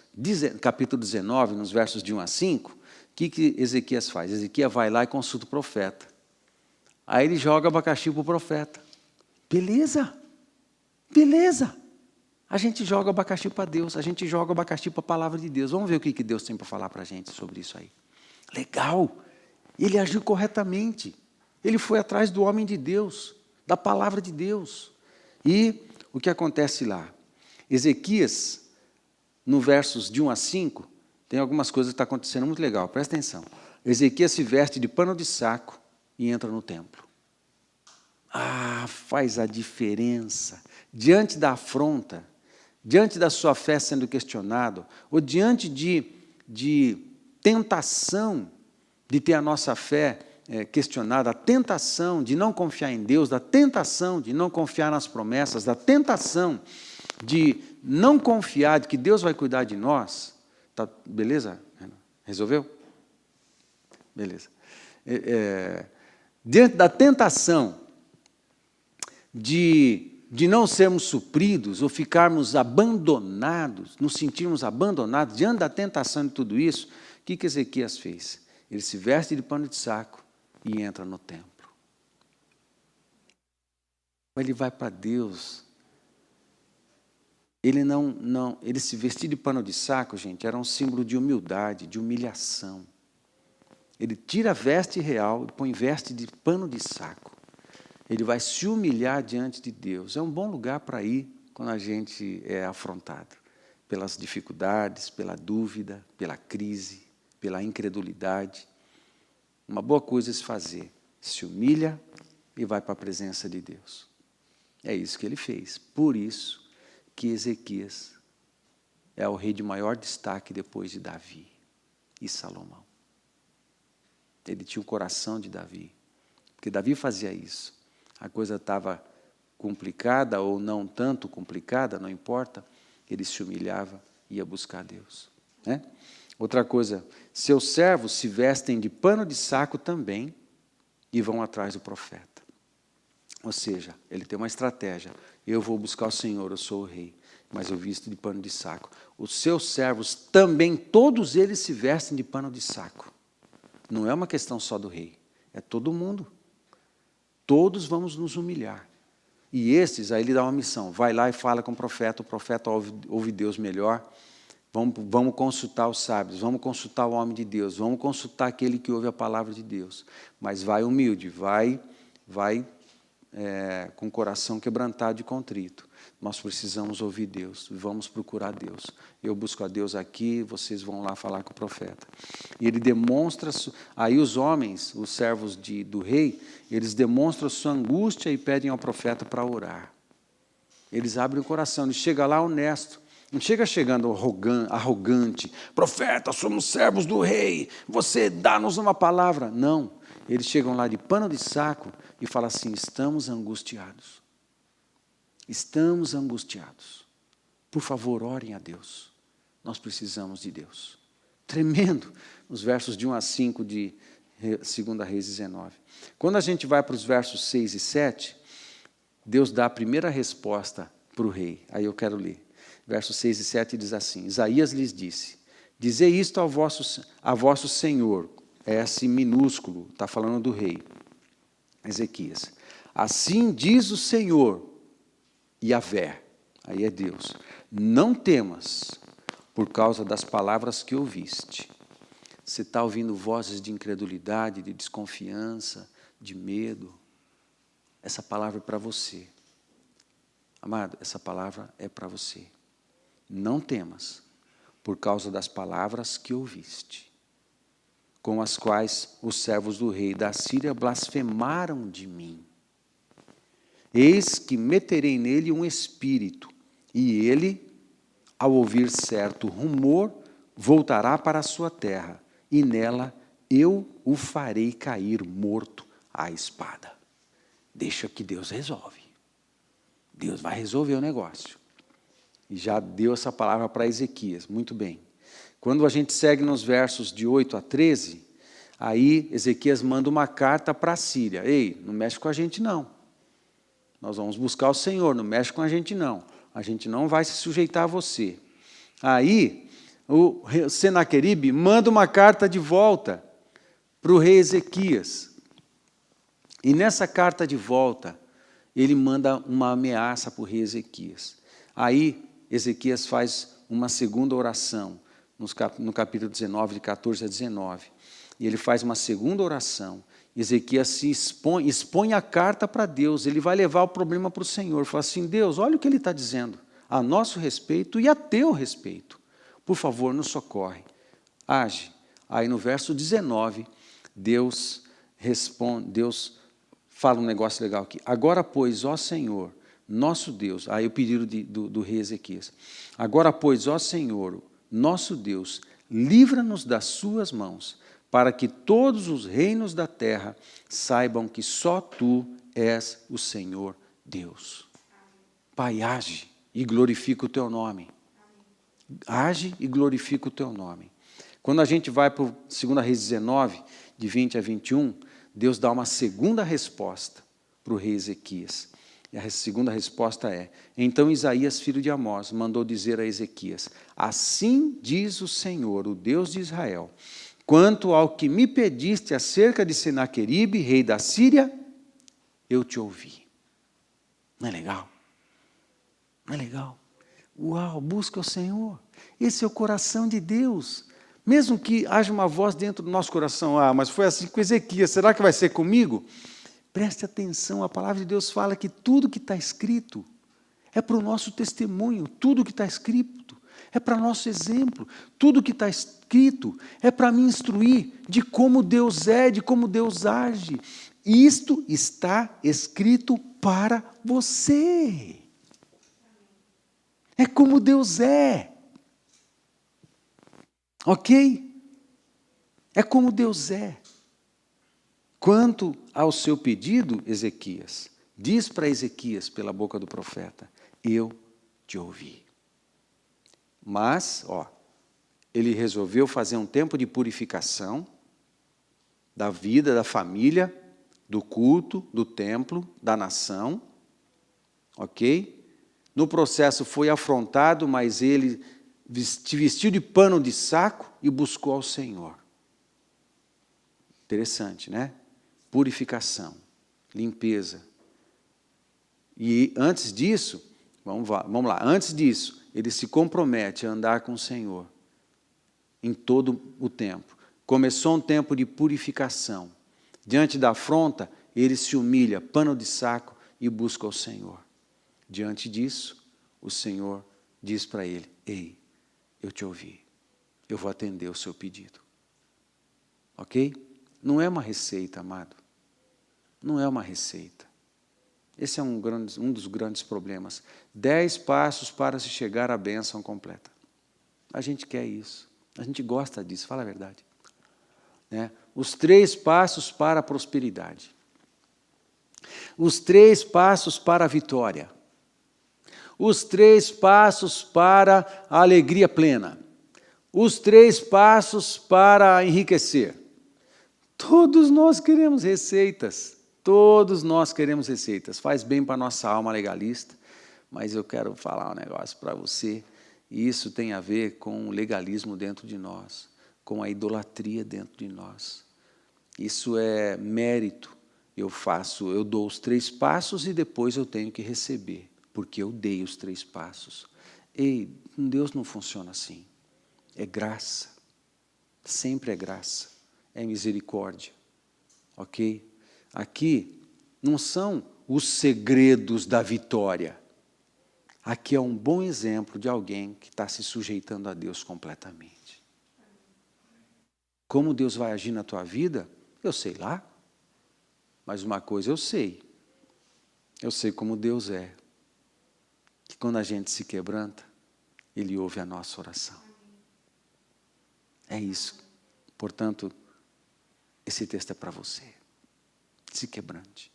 capítulo 19, nos versos de 1 a 5, o que Ezequias faz? Ezequias vai lá e consulta o profeta. Aí ele joga abacaxi para o profeta. Beleza, beleza. A gente joga abacaxi para Deus, a gente joga abacaxi para a palavra de Deus. Vamos ver o que Deus tem para falar para a gente sobre isso aí. Legal, ele agiu corretamente. Ele foi atrás do homem de Deus, da palavra de Deus. E o que acontece lá? Ezequias, no versos de 1 a 5, tem algumas coisas que estão acontecendo muito legal, presta atenção. Ezequias se veste de pano de saco e entra no templo. Faz a diferença. Diante da afronta, diante da sua fé sendo questionado, ou diante de tentação de ter a nossa fé questionada, a tentação de não confiar em Deus, da tentação de não confiar nas promessas, da tentação de não confiar de que Deus vai cuidar de nós. Tá, beleza? Resolveu? Beleza. Diante da tentação de não sermos supridos ou ficarmos abandonados, nos sentirmos abandonados, diante da tentação de tudo isso, o que Ezequias fez? Ele se veste de pano de saco e entra no templo. Ele vai para Deus. Ele se vestir de pano de saco, gente, era um símbolo de humildade, de humilhação. Ele tira a veste real e põe veste de pano de saco. Ele vai se humilhar diante de Deus. É um bom lugar para ir quando a gente é afrontado pelas dificuldades, pela dúvida, pela crise, pela incredulidade. Uma boa coisa é se fazer. Se humilha e vai para a presença de Deus. É isso que ele fez. Por isso que Ezequias é o rei de maior destaque depois de Davi e Salomão. Ele tinha o coração de Davi. Porque Davi fazia isso. A coisa estava complicada ou não tanto complicada, não importa. Ele se humilhava e ia buscar Deus. Né? Outra coisa, seus servos se vestem de pano de saco também e vão atrás do profeta. Ou seja, ele tem uma estratégia. Eu vou buscar o Senhor, eu sou o rei, mas eu visto de pano de saco. Os seus servos também, todos eles se vestem de pano de saco. Não é uma questão só do rei, é todo mundo. Todos vamos nos humilhar. E estes, aí ele dá uma missão, vai lá e fala com o profeta ouve Deus melhor, vamos consultar os sábios, vamos consultar o homem de Deus, vamos consultar aquele que ouve a palavra de Deus, mas vai humilde, vai com o coração quebrantado e contrito. Nós precisamos ouvir Deus, vamos procurar Deus. Eu busco a Deus aqui, vocês vão lá falar com o profeta. E ele demonstra, aí os homens, os servos do rei, eles demonstram sua angústia e pedem ao profeta para orar. Eles abrem o coração, ele chega lá honesto, não chega chegando arrogante, profeta, somos servos do rei, você dá-nos uma palavra. Não, eles chegam lá de pano de saco e falam assim, estamos angustiados. Estamos angustiados. Por favor, orem a Deus. Nós precisamos de Deus. Tremendo, nos versos de 1 a 5 de 2 Reis 19. Quando a gente vai para os versos 6 e 7, Deus dá a primeira resposta para o rei. Aí eu quero ler. Versos 6 e 7 diz assim, Isaías lhes disse, dizei isto a vosso Senhor, S minúsculo, está falando do rei, Ezequias. Assim diz o Senhor, Yahvé, aí é Deus, não temas por causa das palavras que ouviste. Você está ouvindo vozes de incredulidade, de desconfiança, de medo. Essa palavra é para você. Amado, essa palavra é para você. Não temas por causa das palavras que ouviste, com as quais os servos do rei da Síria blasfemaram de mim. Eis que meterei nele um espírito, e ele, ao ouvir certo rumor, voltará para a sua terra, e nela eu o farei cair morto à espada. Deixa que Deus resolve. Deus vai resolver o negócio. E já deu essa palavra para Ezequias, muito bem. Quando a gente segue nos versos de 8 a 13, aí Ezequias manda uma carta para a Síria. Ei, não mexe com a gente não. Nós vamos buscar o Senhor, não mexe com a gente não. A gente não vai se sujeitar a você. Aí, o Senaqueribe manda uma carta de volta para o rei Ezequias. E nessa carta de volta, ele manda uma ameaça para o rei Ezequias. Aí, Ezequias faz uma segunda oração, no capítulo 19, de 14 a 19. E ele faz uma segunda oração. Ezequias se expõe a carta para Deus, ele vai levar o problema para o Senhor, fala assim, Deus, olha o que ele está dizendo, a nosso respeito e a teu respeito, por favor, nos socorre, age. Aí no verso 19, Deus fala um negócio legal aqui, agora pois, ó Senhor, nosso Deus, aí o pedido do rei Ezequias, agora pois, ó Senhor, nosso Deus, livra-nos das suas mãos, para que todos os reinos da terra saibam que só Tu és o Senhor Deus. Pai, age e glorifica o Teu nome. Age e glorifica o Teu nome. Quando a gente vai para o 2 Reis 19, de 20 a 21, Deus dá uma segunda resposta para o rei Ezequias. E a segunda resposta é, então Isaías, filho de Amós, mandou dizer a Ezequias, assim diz o Senhor, o Deus de Israel, quanto ao que me pediste acerca de Senaqueribe, rei da Síria, eu te ouvi. Não é legal? Não é legal? Uau, busca o Senhor. Esse é o coração de Deus. Mesmo que haja uma voz dentro do nosso coração, mas foi assim com Ezequias, será que vai ser comigo? Preste atenção, a palavra de Deus fala que tudo que está escrito é para o nosso testemunho, tudo que está escrito é para nosso exemplo, tudo que está escrito é para me instruir de como Deus é, de como Deus age. Isto está escrito para você. É como Deus é. Ok? É como Deus é. Quanto ao seu pedido, Ezequias, diz para Ezequias, pela boca do profeta, eu te ouvi. Mas, ele resolveu fazer um tempo de purificação da vida, da família, do culto, do templo, da nação, ok? No processo foi afrontado, mas ele vestiu de pano de saco e buscou ao Senhor. Interessante, né? Purificação. limpeza. E antes disso, vamos lá, antes disso, ele se compromete a andar com o Senhor em todo o tempo. Começou um tempo de purificação. Diante da afronta, ele se humilha, pano de saco e busca o Senhor. Diante disso, o Senhor diz para ele: ei, eu te ouvi, eu vou atender o seu pedido. Ok? Não é uma receita, amado. Não é uma receita. Esse é um dos grandes problemas. 10 passos para se chegar à bênção completa. A gente quer isso. A gente gosta disso, fala a verdade. Né? Os 3 passos para a prosperidade. Os 3 passos para a vitória. Os 3 passos para a alegria plena. Os 3 passos para enriquecer. Todos nós queremos receitas. Todos nós queremos receitas. Faz bem para a nossa alma legalista, mas eu quero falar um negócio para você, e isso tem a ver com o legalismo dentro de nós, com a idolatria dentro de nós. Isso é mérito. Eu dou os 3 passos e depois eu tenho que receber, porque eu dei os 3 passos. Ei, Deus não funciona assim. É graça. Sempre é graça. É misericórdia. Ok? Aqui não são os segredos da vitória. Aqui é um bom exemplo de alguém que está se sujeitando a Deus completamente. Como Deus vai agir na tua vida, eu sei lá. Mas uma coisa eu sei. Eu sei como Deus é. Que quando a gente se quebranta, Ele ouve a nossa oração. É isso. Portanto, esse texto é para você. Se quebrante.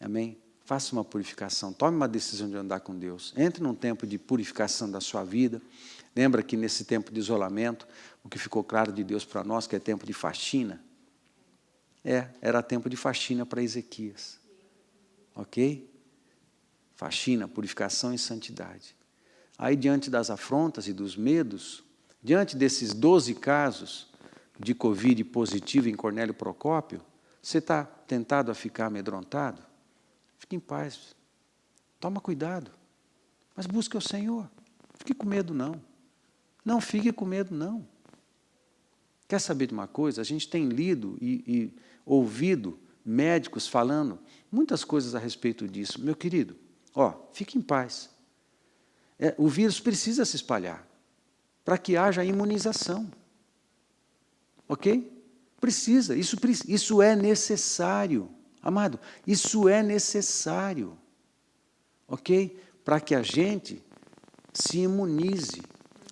Amém? Faça uma purificação. Tome uma decisão de andar com Deus. Entre num tempo de purificação da sua vida. Lembra que nesse tempo de isolamento, o que ficou claro de Deus para nós, que é tempo de faxina. Era tempo de faxina para Ezequias. Ok? Faxina, purificação e santidade. Aí, diante das afrontas e dos medos, diante desses 12 casos de Covid positivo em Cornélio Procópio, você está tentado a ficar amedrontado? Fique em paz. Toma cuidado. Mas busque o Senhor. Fique com medo, não. Não fique com medo, não. Quer saber de uma coisa? A gente tem lido e ouvido médicos falando muitas coisas a respeito disso. Meu querido, fique em paz. O vírus precisa se espalhar para que haja imunização. Ok? Precisa, isso é necessário. Amado, isso é necessário. Ok? Para que a gente se imunize.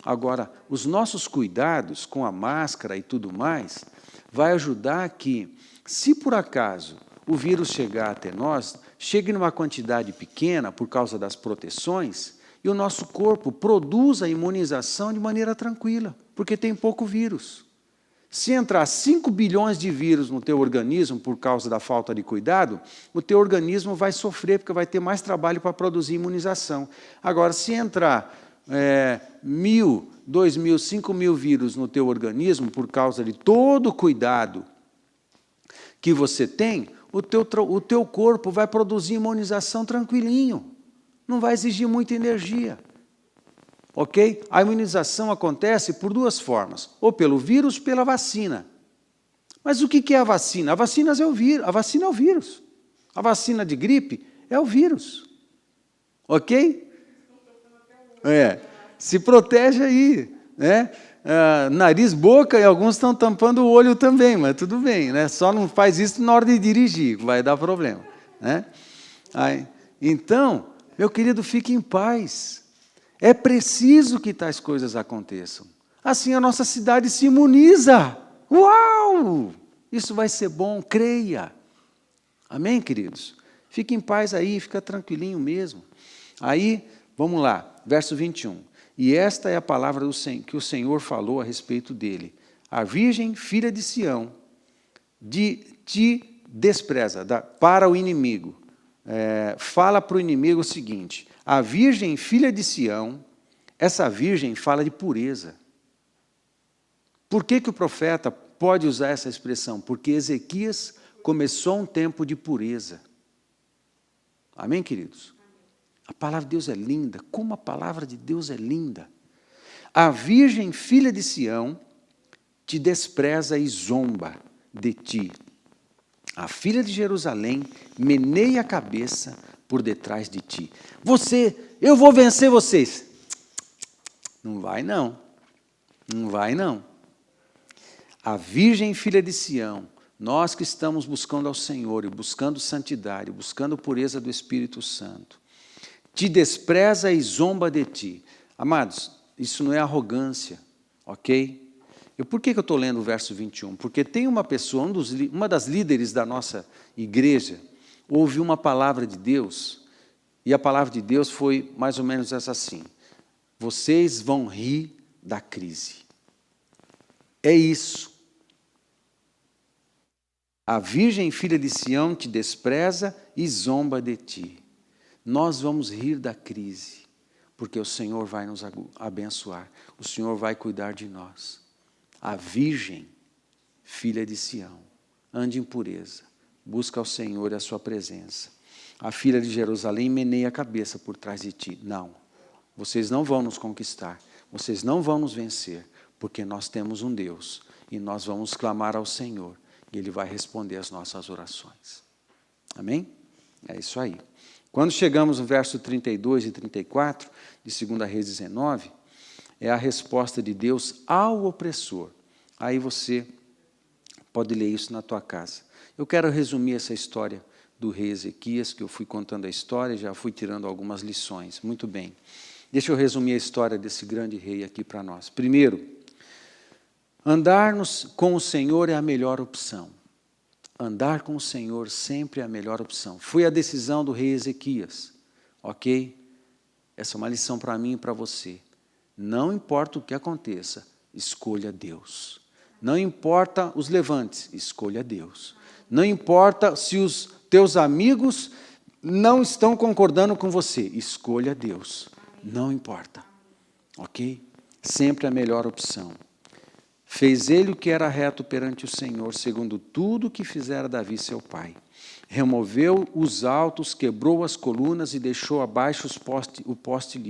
Agora, os nossos cuidados com a máscara e tudo mais, vai ajudar que, se por acaso o vírus chegar até nós, chegue numa quantidade pequena por causa das proteções, e o nosso corpo produza a imunização de maneira tranquila, porque tem pouco vírus. Se entrar 5 bilhões de vírus no teu organismo por causa da falta de cuidado, o teu organismo vai sofrer, porque vai ter mais trabalho para produzir imunização. Agora, se entrar 1.000, 2.000, 5.000 vírus no teu organismo, por causa de todo o cuidado que você tem, o teu corpo vai produzir imunização tranquilinho. Não vai exigir muita energia. Ok? A imunização acontece por 2 formas, ou pelo vírus, ou pela vacina. Mas o que é a vacina? A vacina é o vírus. A vacina de gripe é o vírus. Ok? Se protege aí. Né? Nariz, boca, e alguns estão tampando o olho também, mas tudo bem. Né? Só não faz isso na hora de dirigir, vai dar problema. Né? Então, meu querido, fique em paz. É preciso que tais coisas aconteçam. Assim a nossa cidade se imuniza. Uau! Isso vai ser bom, creia. Amém, queridos? Fique em paz aí, fica tranquilinho mesmo. Aí, vamos lá, verso 21. E esta é a palavra que o Senhor falou a respeito dele. A virgem, filha de Sião, te despreza para o inimigo. Fala para o inimigo o seguinte: a virgem, filha de Sião, essa virgem fala de pureza. Por que o profeta pode usar essa expressão? Porque Ezequias começou um tempo de pureza. Amém, queridos? A palavra de Deus é linda. Como a palavra de Deus é linda. A virgem filha de Sião te despreza e zomba de ti. A filha de Jerusalém meneia a cabeça por detrás de ti. Eu vou vencer vocês. Não vai não. Não vai não. A virgem filha de Sião, nós que estamos buscando ao Senhor, e buscando santidade, buscando pureza do Espírito Santo, te despreza e zomba de ti. Amados, isso não é arrogância, ok? E por que eu estou lendo o verso 21? Porque tem uma pessoa, uma das líderes da nossa igreja, ouviu uma palavra de Deus, e a palavra de Deus foi mais ou menos essa assim: vocês vão rir da crise. É isso. A virgem filha de Sião te despreza e zomba de ti. Nós vamos rir da crise, porque o Senhor vai nos abençoar, o Senhor vai cuidar de nós. A virgem filha de Sião, ande em pureza, busca ao Senhor e a sua presença. A filha de Jerusalém meneia a cabeça por trás de ti. Não, vocês não vão nos conquistar, vocês não vão nos vencer, porque nós temos um Deus, e nós vamos clamar ao Senhor, e Ele vai responder às nossas orações. Amém? É isso aí. Quando chegamos no verso 32 e 34, de 2 Reis 19, é a resposta de Deus ao opressor. Aí você pode ler isso na tua casa. Eu quero resumir essa história do rei Ezequias, que eu fui contando a história e já fui tirando algumas lições. Muito bem. Deixa eu resumir a história desse grande rei aqui para nós. Primeiro, andar com o Senhor é a melhor opção. Andar com o Senhor sempre é a melhor opção. Foi a decisão do rei Ezequias, ok? Essa é uma lição para mim e para você. Não importa o que aconteça, escolha Deus. Não importa os levantes, escolha Deus. Não importa se os teus amigos não estão concordando com você, escolha Deus. Não importa, ok? Sempre a melhor opção. Fez ele o que era reto perante o Senhor, segundo tudo o que fizera Davi seu pai. Removeu os altos, quebrou as colunas e deixou abaixo o poste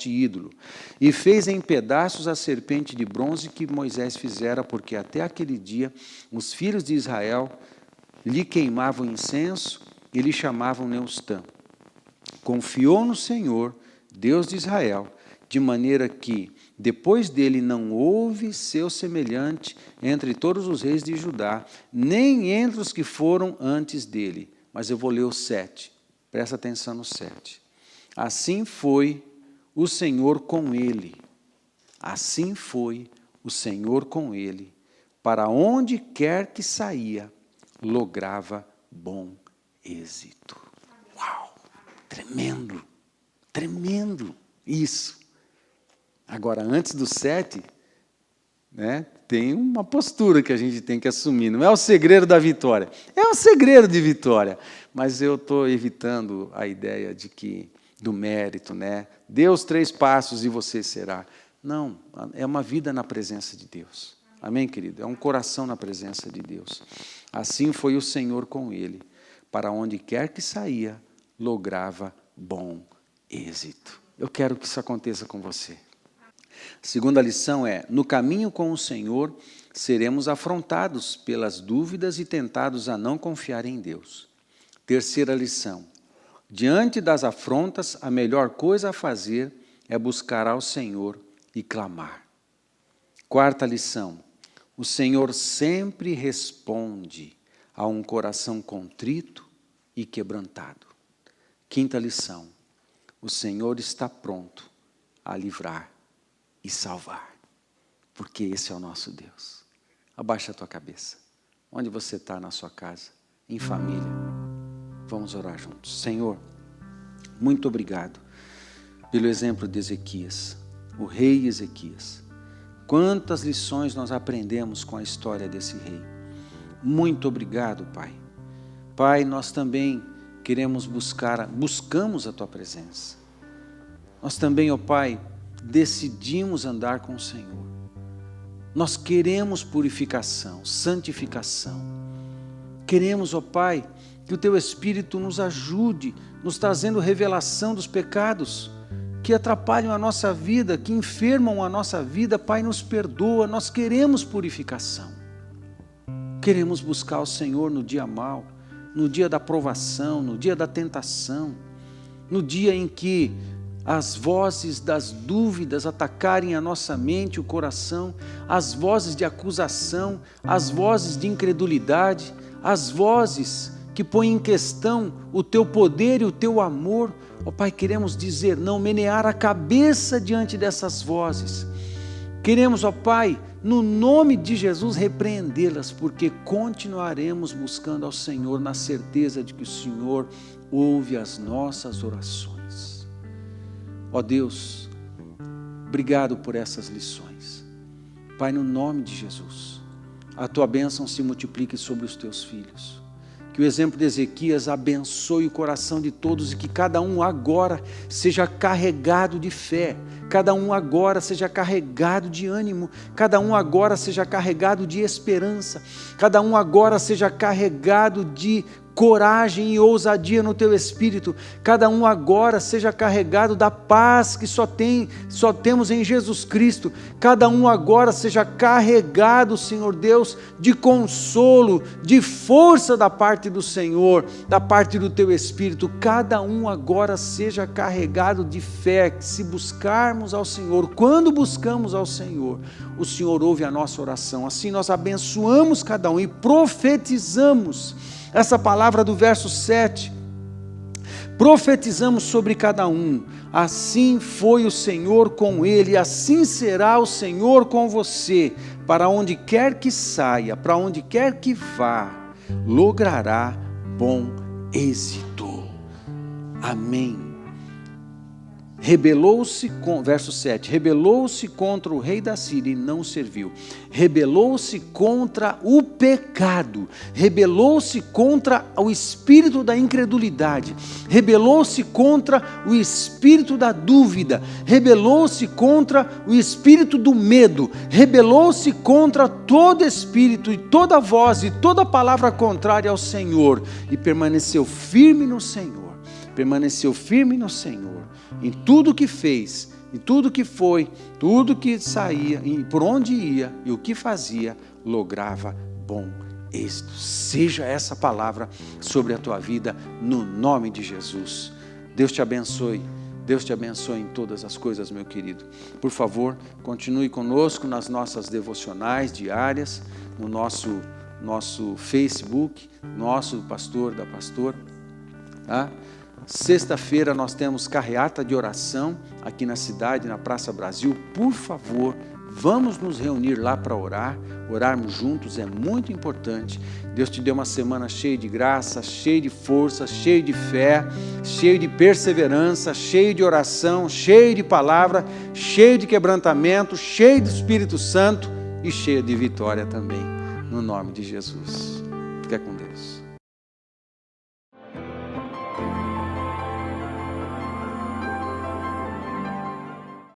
ídolo. E fez em pedaços a serpente de bronze que Moisés fizera, porque até aquele dia os filhos de Israel lhe queimavam incenso e lhe chamavam Neustã. Confiou no Senhor, Deus de Israel, de maneira que depois dele não houve seu semelhante entre todos os reis de Judá, nem entre os que foram antes dele. Mas eu vou ler o 7. Presta atenção no 7. Assim foi o Senhor com ele. Assim foi o Senhor com ele. Para onde quer que saía, lograva bom êxito. Uau! Tremendo! Tremendo! Isso! Agora, antes do 7, né, tem uma postura que a gente tem que assumir. Não é o segredo da vitória. É um segredo de vitória. Mas eu estou evitando a ideia do mérito, né? Dê os 3 passos e você será. Não, é uma vida na presença de Deus. Amém, querido? É um coração na presença de Deus. Assim foi o Senhor com ele. Para onde quer que saía, lograva bom êxito. Eu quero que isso aconteça com você. Segunda lição é: no caminho com o Senhor, seremos afrontados pelas dúvidas e tentados a não confiar em Deus. Terceira lição: diante das afrontas, a melhor coisa a fazer é buscar ao Senhor e clamar. Quarta lição: o Senhor sempre responde a um coração contrito e quebrantado. Quinta lição: o Senhor está pronto a livrar e salvar, porque esse é o nosso Deus. Abaixa a tua cabeça. Onde você está na sua casa, em família, vamos orar juntos. Senhor, muito obrigado pelo exemplo de Ezequias, o rei Ezequias. Quantas lições nós aprendemos com a história desse rei. Muito obrigado, Pai. Pai, nós também buscamos a tua presença. Nós também, ó Pai, decidimos andar com o Senhor. Nós queremos purificação, santificação. Queremos, ó Pai, que o Teu Espírito nos ajude, nos trazendo revelação dos pecados que atrapalham a nossa vida, que enfermam a nossa vida. Pai, nos perdoa, nós queremos purificação. Queremos buscar o Senhor no dia mau, no dia da provação, no dia da tentação, no dia em que as vozes das dúvidas atacarem a nossa mente, o coração, as vozes de acusação, as vozes de incredulidade, as vozes que põem em questão o Teu poder e o Teu amor. Ó Pai, queremos dizer não, menear a cabeça diante dessas vozes. Queremos, ó Pai, no nome de Jesus, repreendê-las, porque continuaremos buscando ao Senhor na certeza de que o Senhor ouve as nossas orações. Ó Deus, obrigado por essas lições. Pai, no nome de Jesus, a Tua bênção se multiplique sobre os Teus filhos. Que o exemplo de Ezequias abençoe o coração de todos e que cada um agora seja carregado de fé, cada um agora seja carregado de ânimo, cada um agora seja carregado de esperança, cada um agora seja carregado de coragem e ousadia no Teu Espírito, cada um agora seja carregado da paz que só temos em Jesus Cristo, cada um agora seja carregado, Senhor Deus, de consolo, de força da parte do Senhor, da parte do Teu Espírito, cada um agora seja carregado de fé, que se buscarmos ao Senhor, quando buscamos ao Senhor, o Senhor ouve a nossa oração. Assim nós abençoamos cada um e profetizamos essa palavra do verso 7, profetizamos sobre cada um, assim foi o Senhor com ele, assim será o Senhor com você, para onde quer que saia, para onde quer que vá, logrará bom êxito. Amém. Verso 7, rebelou-se contra o rei da Síria e não serviu, rebelou-se contra o pecado, rebelou-se contra o espírito da incredulidade, rebelou-se contra o espírito da dúvida, rebelou-se contra o espírito do medo, rebelou-se contra todo espírito e toda voz e toda palavra contrária ao Senhor e permaneceu firme no Senhor, em tudo que fez, em tudo que foi, tudo que saía, por onde ia e o que fazia, lograva bom êxito. Seja essa palavra sobre a tua vida, no nome de Jesus. Deus te abençoe em todas as coisas, meu querido. Por favor, continue conosco nas nossas devocionais diárias, no nosso Facebook, nosso pastor, da pastora, tá? Sexta-feira nós temos carreata de oração aqui na cidade, na Praça Brasil. Por favor, vamos nos reunir lá para orarmos juntos, é muito importante. Deus te deu uma semana cheia de graça, cheia de força, cheia de fé, cheia de perseverança, cheia de oração, cheia de palavra, cheia de quebrantamento, cheia do Espírito Santo e cheia de vitória também, no nome de Jesus. Fica com Deus.